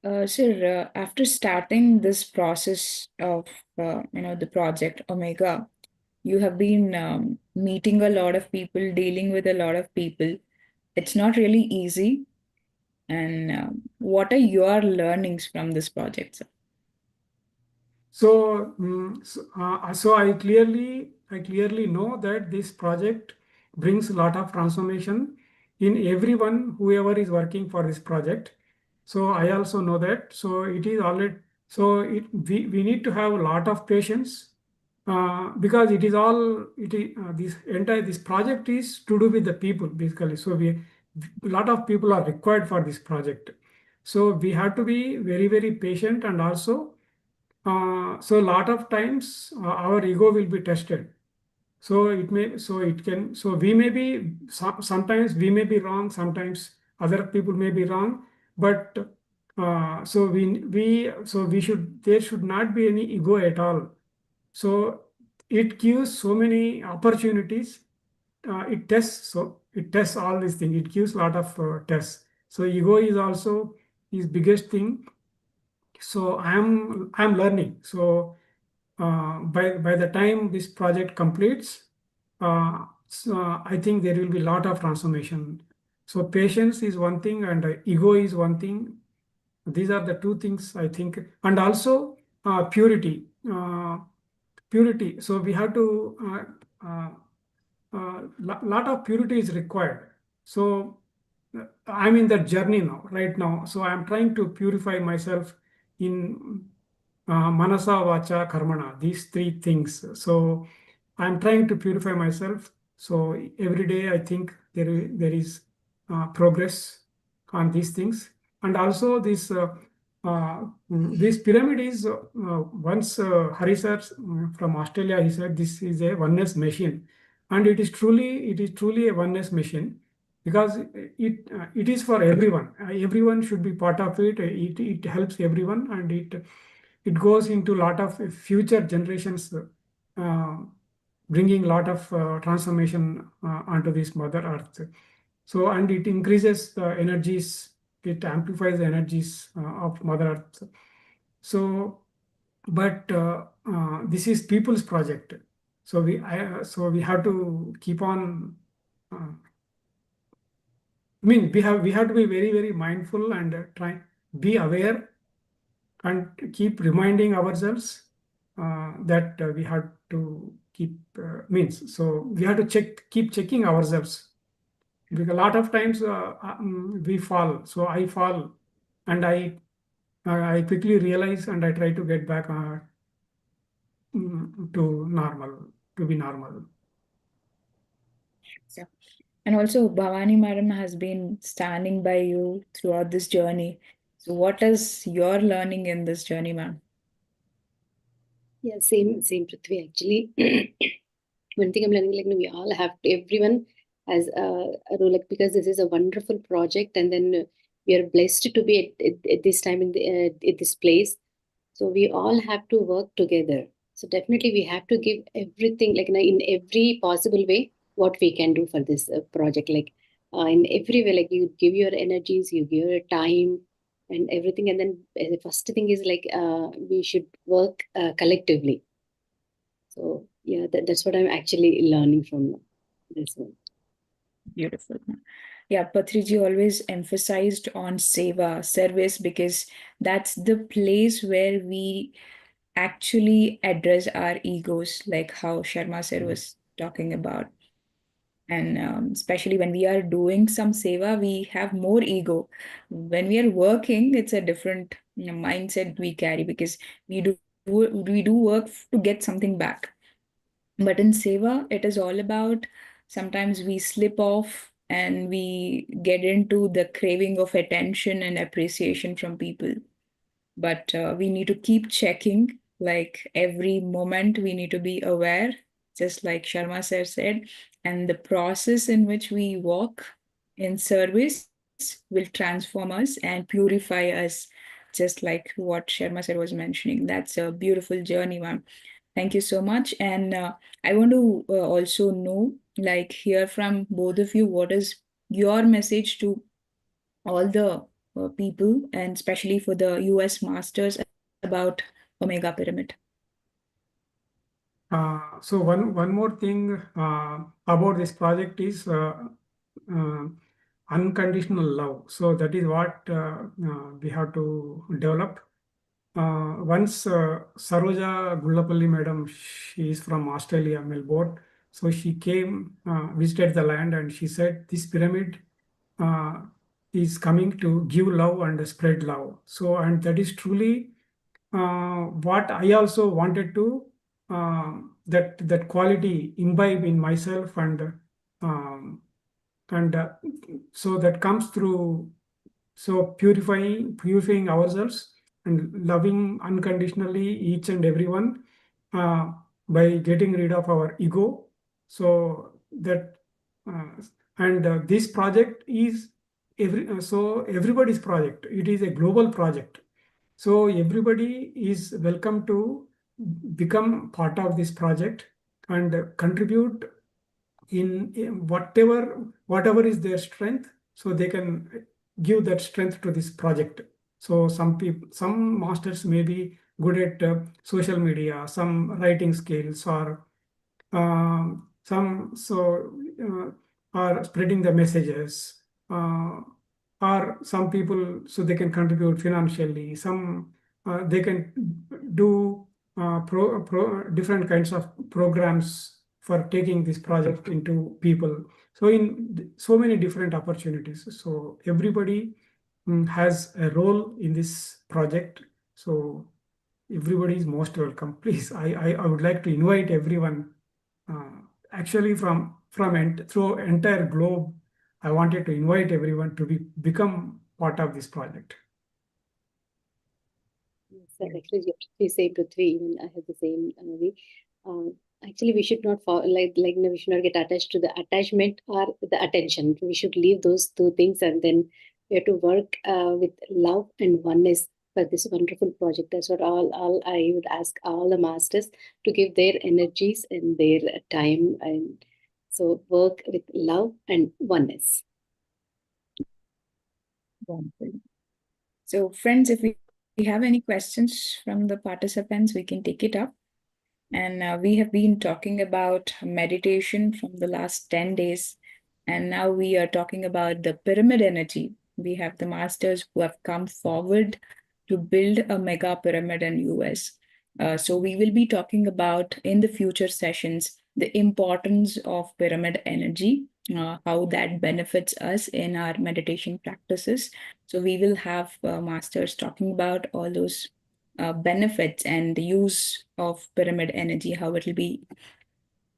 S4: So, sir, after starting this process of the project Omega, you have been meeting a lot of people, dealing with a lot of people. It's not really easy. And what are your learnings from this project, sir?
S3: So I clearly know that this project brings a lot of transformation in everyone, whoever is working for this project. So I also know that. So it is already, so we need to have a lot of patience, because it is all, it is this project is to do with the people basically. So a lot of people are required for this project. So we have to be very patient, and also so a lot of times our ego will be tested. So we may be, sometimes we may be wrong, sometimes other people may be wrong, but we should, there should not be any ego at all. So it gives so many opportunities. It tests all these things. It gives a lot of tests. So ego is also his biggest thing. So I'm learning. So by the time this project completes, I think there will be a lot of transformation. So patience is one thing, and ego is one thing. These are the two things I think, and also purity. Purity. So we have to. Lot of purity is required. So I'm in that journey now, right now. So I'm trying to purify myself in manasa, vacha, karmana, these three things. So I'm trying to purify myself. So every day I think there is progress on these things. And also this pyramid is once Hari sir from Australia, he said this is a oneness machine, and it is truly a oneness machine, because it is for everyone. Everyone should be part of it. It helps everyone, and it goes into a lot of future generations, bringing a lot of transformation onto this Mother Earth. So, and it increases the energies, it amplifies the energies of Mother Earth. So, but this is people's project. So we have to keep on. We have to be very, very mindful and try be aware and keep reminding ourselves that we have to keep so we have to keep checking ourselves, because a lot of times we fall. So I fall, and I quickly realize, and I try to get back to normal, to be normal.
S4: So, and also, Bhavani Madam has been standing by you throughout this journey. So, what is your learning in this journey, ma'am?
S1: Yeah, same, Prithvi, actually. One thing I'm learning, like, we all have to, everyone has a role, like, because this is a wonderful project, and then we are blessed to be at this time at this place. So we all have to work together. So definitely we have to give everything, like, in every possible way, what we can do for this project. Like, in every way, like, you give your energies, you give your time and everything. And then the first thing is, like, we should work collectively. So yeah, that's what I'm actually learning from this one.
S4: Beautiful. Yeah, Patriji always emphasized on seva, service, because that's the place where we actually address our egos, like how Sharma sir was talking about. And especially when we are doing some seva, we have more ego. When we are working, it's a different mindset we carry, because we do work to get something back. But in seva, it is all about, sometimes we slip off and we get into the craving of attention and appreciation from people. But we need to keep checking, like every moment we need to be aware, just like Sharma sir said. And the process in which we walk in service will transform us and purify us, just like what Sharma sir was mentioning. That's a beautiful journey, ma'am. Thank you so much. And I want to also know, like, hear from both of you, what is your message to all the people, and especially for the US masters, about Omega Pyramid?
S3: So one more thing about this project is unconditional love. So that is what we have to develop. Once Saroja Gullapalli madam, she is from Australia, Melbourne. So she came, visited the land, and she said this pyramid is coming to give love and spread love. So, and that is truly what I also wanted to that quality imbibe in myself, um, and so that comes through, so purifying ourselves and loving unconditionally each and everyone by getting rid of our ego. So that and this project is everybody's project. It is a global project. So everybody is welcome to become part of this project and contribute in whatever is their strength, so they can give that strength to this project. So some masters may be good at social media, some writing skills, or some are spreading the messages, or some people, so they can contribute financially, some they can do different kinds of programs for taking this project into people. So in so many different opportunities, so everybody has a role in this project. So everybody is most welcome. Please, I would like to invite everyone, actually through entire globe. I wanted to invite everyone to become part of this project.
S1: Yes, actually, you say Prithvi, even I have the same way. actually we should not fall we should not get attached to the attachment or the attention. We should leave those two things, and then we have to work with love and oneness for this wonderful project. That's what all I would ask all the masters to give their energies and their time, and so work with love and oneness.
S4: Wonderful. So, friends, if we have any questions from the participants, we can take it up. And we have been talking about meditation from the last 10 days. And now we are talking about the pyramid energy. We have the masters who have come forward to build a mega pyramid in US. So we will be talking about in the future sessions the importance of pyramid energy, how that benefits us in our meditation practices. So we will have masters talking about all those benefits and the use of pyramid energy, how it will be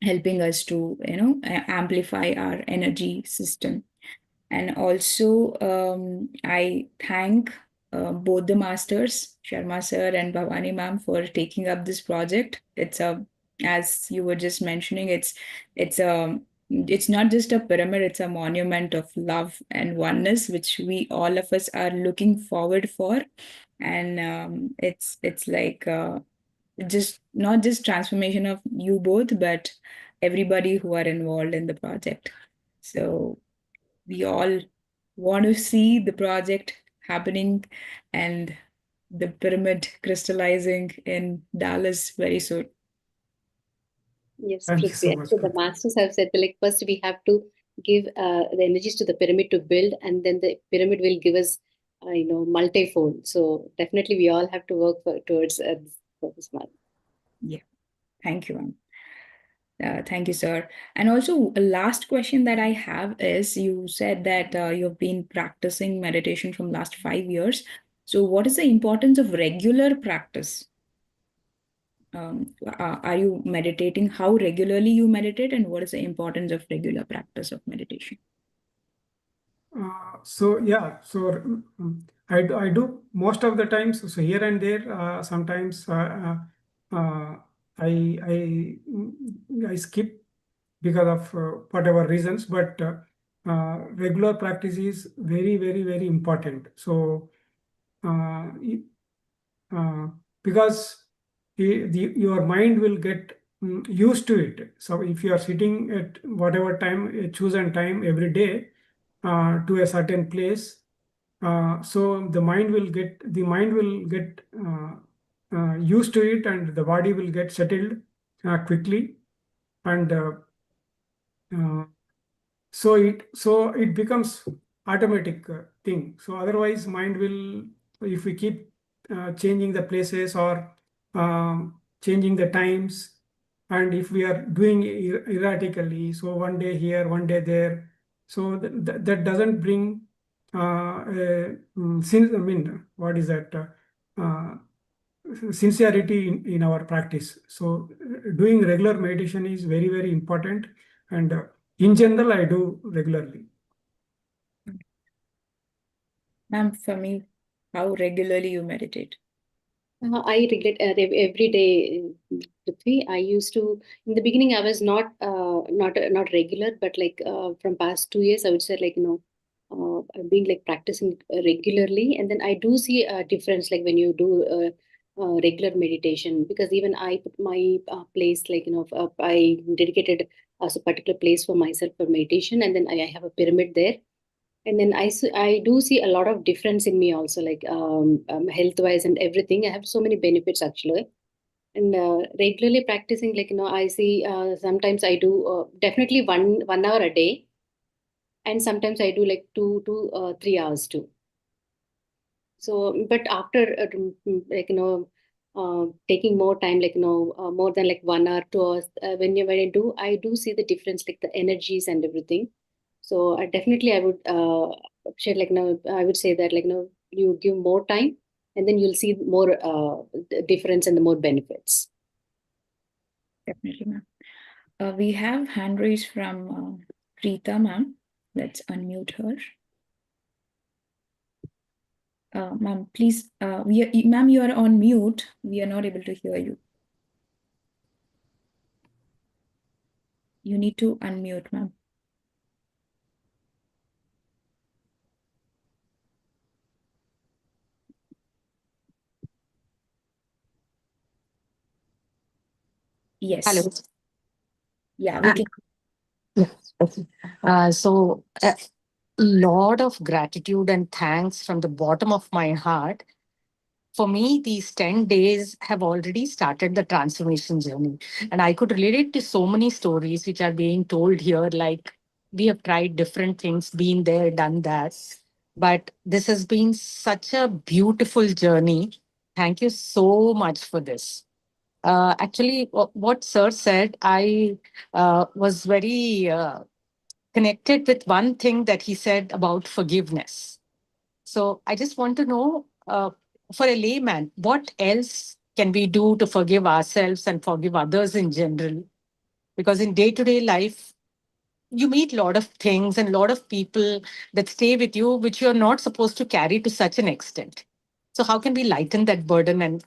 S4: helping us to amplify our energy system. And also I thank both the masters, Sharma sir and Bhavani ma'am, for taking up this project. It's a, as you were just mentioning, it's not just a pyramid, it's a monument of love and oneness, which we all of us are looking forward for. And it's like just not just transformation of you both, but everybody who are involved in the project. So we all want to see the project happening and the pyramid crystallizing in Dallas very soon.
S1: Yes,
S3: Thank you
S1: Prithvi.
S3: so much,
S1: Actually, the
S3: Prithvi.
S1: masters have said, like, first we have to give the energies to the pyramid to build, and then the pyramid will give us, multifold. So definitely, we all have to work towards this month.
S4: Yeah, thank you, ma'am. Thank you, sir. And also, a last question that I have is, you said that you've been practicing meditation from last 5 years. So what is the importance of regular practice? Are you meditating? How regularly you meditate, and what is the importance of regular practice of meditation?
S3: So I do most of the times. So here and there, sometimes I skip because of whatever reasons. But regular practice is very important. So because your mind will get used to it. So if you are sitting at whatever time, a chosen time every day, to a certain place, so the mind will get used to it, and the body will get settled quickly, and so it becomes automatic thing. So otherwise mind will, if we keep changing the places or changing the times, and if we are doing erratically, so one day here, one day there, so that doesn't bring since, I mean, what is that, sincerity in our practice. So doing regular meditation is very important, and in general I do regularly.
S4: Ma'am, for me, how regularly you meditate?
S1: I regret every day, Prithvi. I used to, in the beginning, I was not regular, but like from past 2 years, I would say, like, I've been like practicing regularly, and then I do see a difference, like when you do regular meditation, because even I put my place, like, I dedicated as a particular place for myself for meditation, and then I have a pyramid there. And then I do see a lot of difference in me also, like health wise and everything. I have so many benefits actually. And regularly practicing, like, I see sometimes I do definitely 1 hour a day, and sometimes I do like 2 to 3 hours too. So, but after like, taking more time, like, more than like 1 hour, 2 hours, when I do see the difference, like the energies and everything. So definitely I would share, like, I would say that, like, you give more time, and then you'll see more difference and the more benefits.
S4: Definitely, ma'am. We have hand raised from Preeta, ma'am. Let's unmute her. Ma'am, please, ma'am, you are on mute. We are not able to hear you. You need to unmute, ma'am. Yes.
S5: Hello.
S4: Yeah, we can.
S5: Yes. Okay. So, a lot of gratitude and thanks from the bottom of my heart. For me, these 10 days have already started the transformation journey. And I could relate it to so many stories which are being told here. Like, we have tried different things, been there, done that. But this has been such a beautiful journey. Thank you so much for this. Actually, what Sir said, I was very connected with one thing that he said about forgiveness. So I just want to know, for a layman, what else can we do to forgive ourselves and forgive others in general? Because in day-to-day life, you meet a lot of things and a lot of people that stay with you, which you're not supposed to carry to such an extent. So how can we lighten that burden? And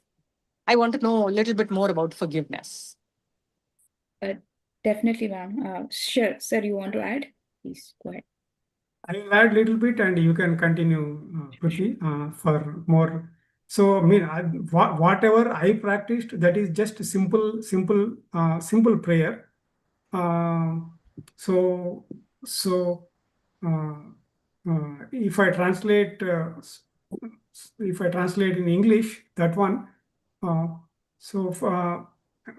S5: I want to know a little bit more about forgiveness.
S4: Definitely, ma'am. Sure, sir, you want to add? Please go ahead.
S3: I will add little bit and you can continue, Kruti, for more. So, I mean, whatever I practiced, that is just simple prayer. Uh, so, so uh, if I translate, in English, that one. Uh, so,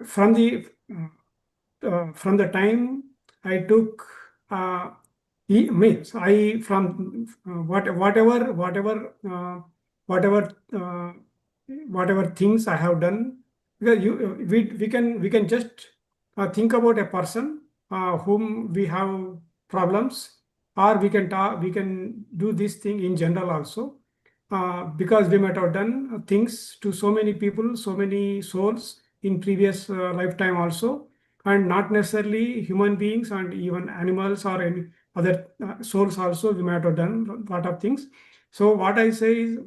S3: from the from the time I took. Means I from whatever whatever things I have done, because we can just think about a person whom we have problems, or we can do this thing in general also, because we might have done things to so many people, so many souls in previous lifetime also, and not necessarily human beings and even animals or any other souls also, we might have done a lot of things. So what I say is,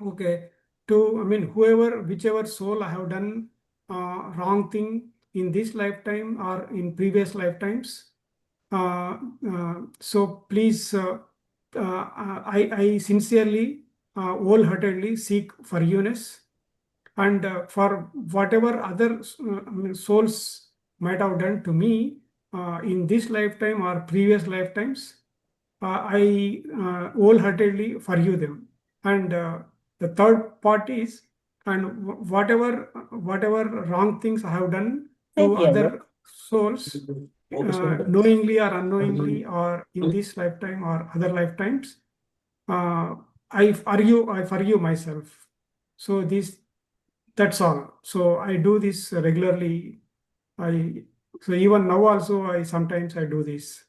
S3: okay, I mean, whichever soul I have done wrong thing in this lifetime or in previous lifetimes, so please, I sincerely, wholeheartedly seek forgiveness, and for whatever other I mean, souls might have done to me in this lifetime or previous lifetimes, I wholeheartedly forgive them. And the third part is, and whatever wrong things I have done to other souls, knowingly or unknowingly, or in this lifetime or other lifetimes, I forgive myself. So that's all. So I do this regularly. So even now also sometimes I do this.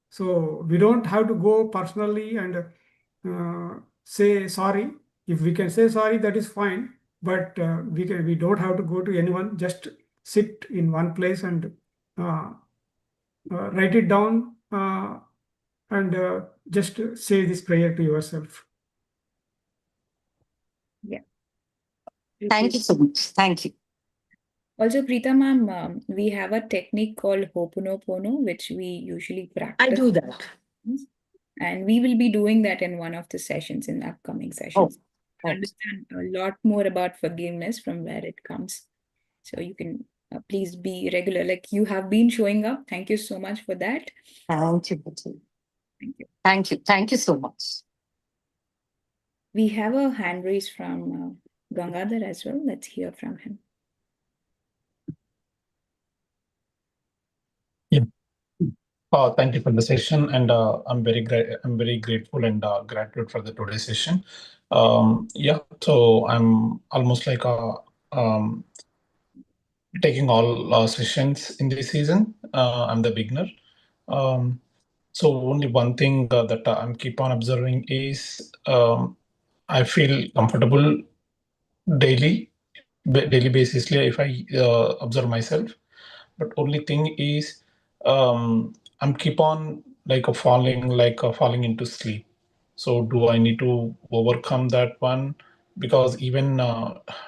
S3: So we don't have to go personally and say sorry. If we can say sorry, that is fine. But we don't have to go to anyone. Just sit in one place and write it down, and just say this prayer to yourself.
S4: Yeah.
S5: Thank you so much. Thank you.
S4: Also, Preeta ma'am, we have a technique called Ho'oponopono, which we usually practice.
S5: I do that.
S4: And we will be doing that in one of the sessions, in the upcoming sessions.
S5: Oh.
S4: Understand a lot more about forgiveness, from where it comes. So you can please be regular. Like you have been showing up. Thank you so much for that.
S5: Thank you, Bhati.
S4: Thank you.
S5: Thank you. Thank you so much.
S4: We have a hand raise from Gangadhar as well. Let's hear from him.
S6: Yeah. Thank you for the session, and I'm very grateful and gratitude for the today's session. Yeah, so I'm almost like taking all sessions in this season. I'm the beginner. So only one thing that I'm keep on observing is I feel comfortable daily basisly if I observe myself. But only thing is I'm keep on falling into sleep. So do I need to overcome that one? Because even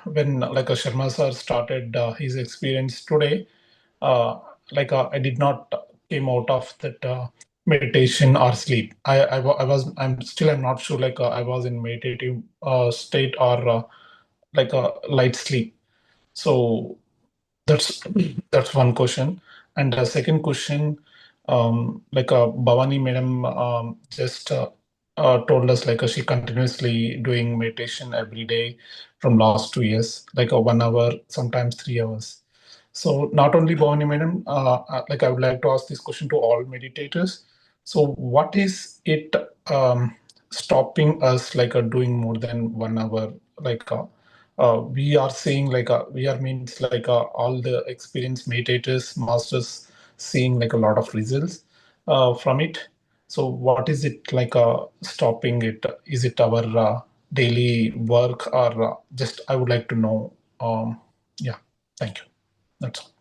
S6: when like a Sharma sir started his experience today, I did not came out of that meditation or sleep. I'm not sure I was in meditative state or like a light sleep. So that's that's one question. And the second question, Bhavani madam just told us she continuously doing meditation every day from last 2 years, 1 hour, sometimes 3 hours. So not only Bhavani madam, I would like to ask this question to all meditators. So what is it stopping us doing more than 1 hour? We are seeing we are means all the experienced meditators, masters seeing a lot of results from it. So what is it stopping it? Is it our daily work or just I would like to know. Yeah, thank you. That's all.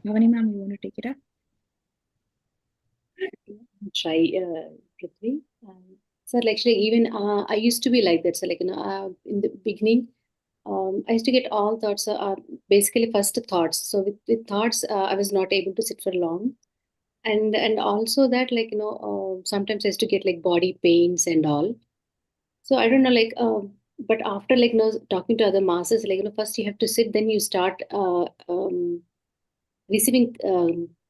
S4: Bhavani ma'am, you want to take it up?
S1: Try, Prithvi. Sir, actually, even I used to be like that. So, in the beginning, I used to get all thoughts are basically first thoughts. So with thoughts, I was not able to sit for long, and also that sometimes I used to get like body pains and all. So I don't know but after talking to other masters, first you have to sit, then you start receiving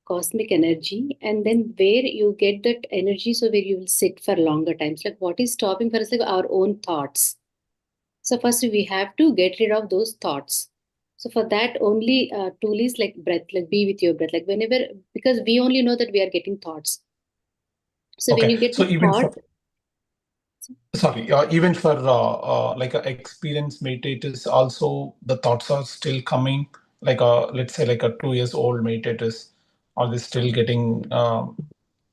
S1: cosmic energy, and then where you get that energy, so where you will sit for longer times. Like what is stopping for us, like our own thoughts. So first we have to get rid of those thoughts. So for that only tool is like breath, like be with your breath, like whenever, because we only know that we are getting thoughts. So when
S6: Okay,
S1: you get
S6: so
S1: the
S6: even
S1: thought,
S6: sorry, even for experienced meditators, also the thoughts are still coming. Let's say 2 years old meditators, are they still getting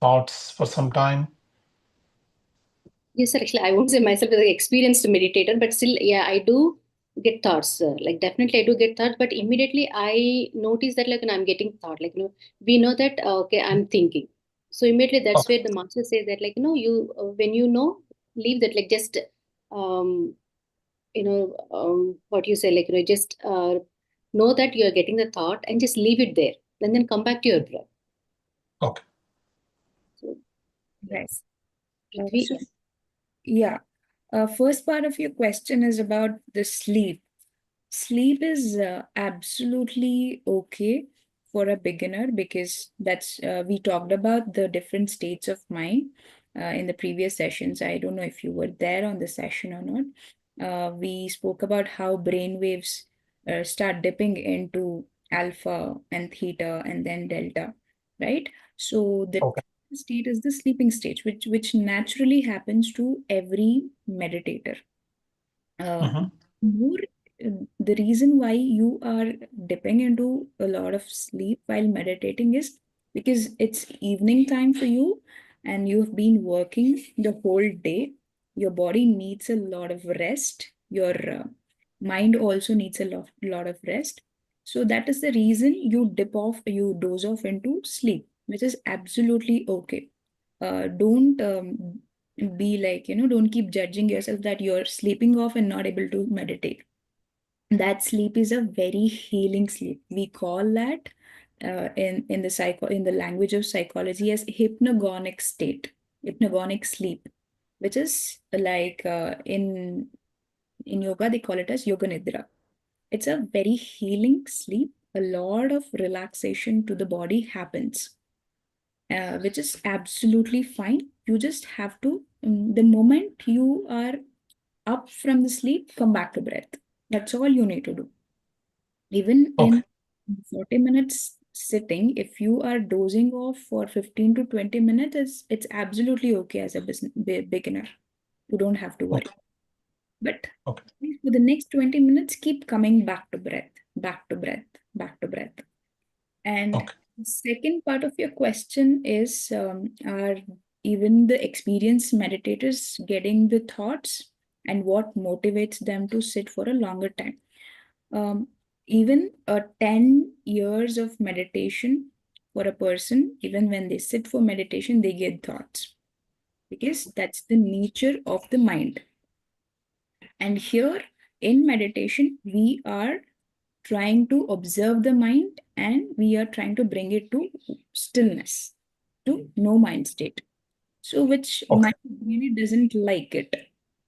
S6: thoughts for some time?
S1: yes, sir, actually I won't say myself as an experienced meditator, but still, yeah, I do get thoughts. Like definitely I do get thoughts, but immediately I notice that when I'm getting thought, we know that okay, I'm thinking. So immediately that's
S6: Okay,
S1: where the master says that you when leave that, just um what you say, just know that you're getting the thought and just leave it there, and then come back to your breath.
S6: okay.
S1: So
S4: Right.
S1: yes.
S4: So, yeah. First part of your question is about the sleep. Sleep is absolutely okay for a beginner, because that's we talked about the different states of mind in the previous sessions. I don't know if you were there on the session or not. We spoke about how brain waves start dipping into alpha and theta and then delta, right? So the
S6: Okay.
S4: state is the sleeping stage, which naturally happens to every meditator.
S6: Mhm.
S4: More, the reason why you are dipping into a lot of sleep while meditating is because it's evening time for you and you've been working the whole day. Your body needs a lot of rest. Your mind also needs a lot of rest. So that is the reason you doze off into sleep, which is absolutely okay. Don't be don't keep judging yourself that you're sleeping off and not able to meditate. That sleep is a very healing sleep. We call that in the language of psychology as hypnagogic state, hypnagogic sleep, which is in yoga they call it as yoga nidra. It's a very healing sleep. A lot of relaxation to the body happens, which is absolutely fine. You just have to, the moment you are up from the sleep, come back to breath. That's all you need to do. Even
S6: Okay.
S4: in 40 minutes sitting, if you are dozing off for 15 to 20 minutes, it's absolutely okay as a beginner. You don't have to worry.
S6: Okay.
S4: But
S6: Okay.
S4: for the next 20 minutes, keep coming back to breath, back to breath, back to breath. And
S6: Okay.
S4: the second part of your question is, are even the experienced meditators getting the thoughts, and what motivates them to sit for a longer time? Even 10 years of meditation for a person, even when they sit for meditation, they get thoughts, because that's the nature of the mind. And here in meditation, we are trying to observe the mind, and we are trying to bring it to stillness, to no mind state. So which
S6: Okay.
S4: mind really doesn't like it.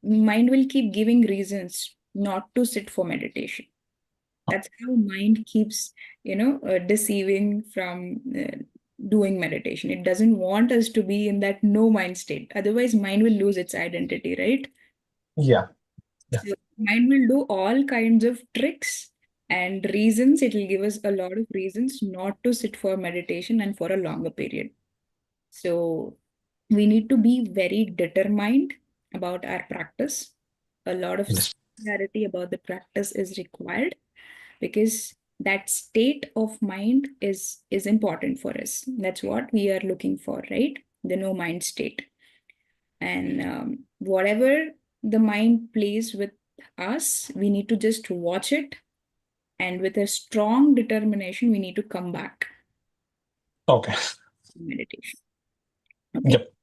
S4: Mind will keep giving reasons not to sit for meditation. That's how mind keeps, deceiving from doing meditation. It doesn't want us to be in that no mind state. Otherwise, mind will lose its identity, right?
S6: Yeah.
S4: So mind will do all kinds of tricks and reasons. It will give us a lot of reasons not to sit for meditation and for a longer period. So we need to be very determined about our practice. A lot of
S6: Yes.
S4: clarity about the practice is required, because that state of mind is important for us. That's what we are looking for, right? The no mind state. And whatever the mind plays with us, we need to just watch it, and with a strong determination we need to come back
S6: Okay.
S4: to meditation. Okay.
S6: Yep.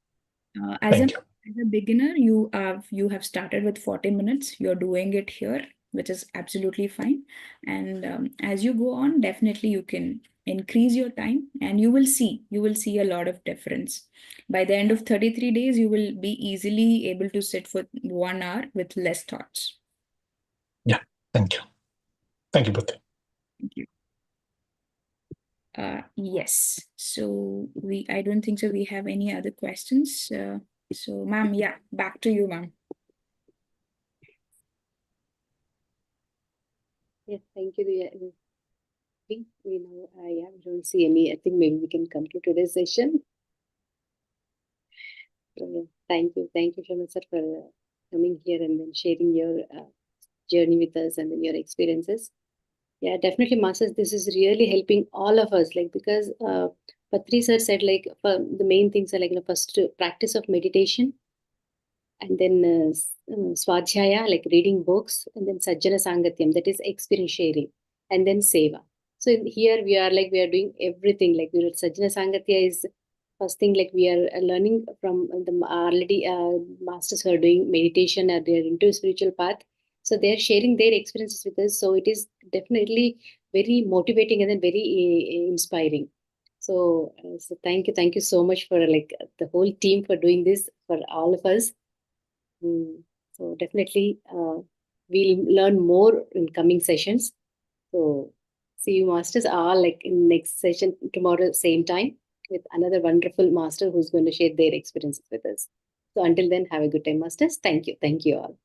S4: As
S6: Thank you.
S4: a beginner, you have started with 40 minutes. You're doing it here, which is absolutely fine. And as you go on, definitely you can increase your time, and you will see a lot of difference. By the end of 33 days, you will be easily able to sit for 1 hour with less thoughts.
S6: Yeah. Thank you. Thank you, Buddha.
S4: Thank you. Yes. So I don't think so we have any other questions. So ma'am, yeah, back to you, ma'am.
S1: Yes, thank you. We know I don't see any. I think maybe we can conclude today's session. So, thank you, Sharma sir, for coming here and then sharing your journey with us and then your experiences. Yeah, definitely, masters. This is really helping all of us. Like, because Patri sir said, like, the main things are like, first practice of meditation, and then swadhyaya, like reading books, and then sajjana sangatyam, that is experience sharing, and then seva. So here we are doing everything. Like, sajjana sangatya is first thing. Like, we are learning from the already masters who are doing meditation, or they are into spiritual path. So they are sharing their experiences with us. So it is definitely very motivating and then very inspiring. So, thank you so much for like the whole team for doing this for all of us. So definitely we'll learn more in coming sessions. So see you masters all like in next session tomorrow same time with another wonderful master who's going to share their experiences with us. So until then, have a good time, masters. Thank you all.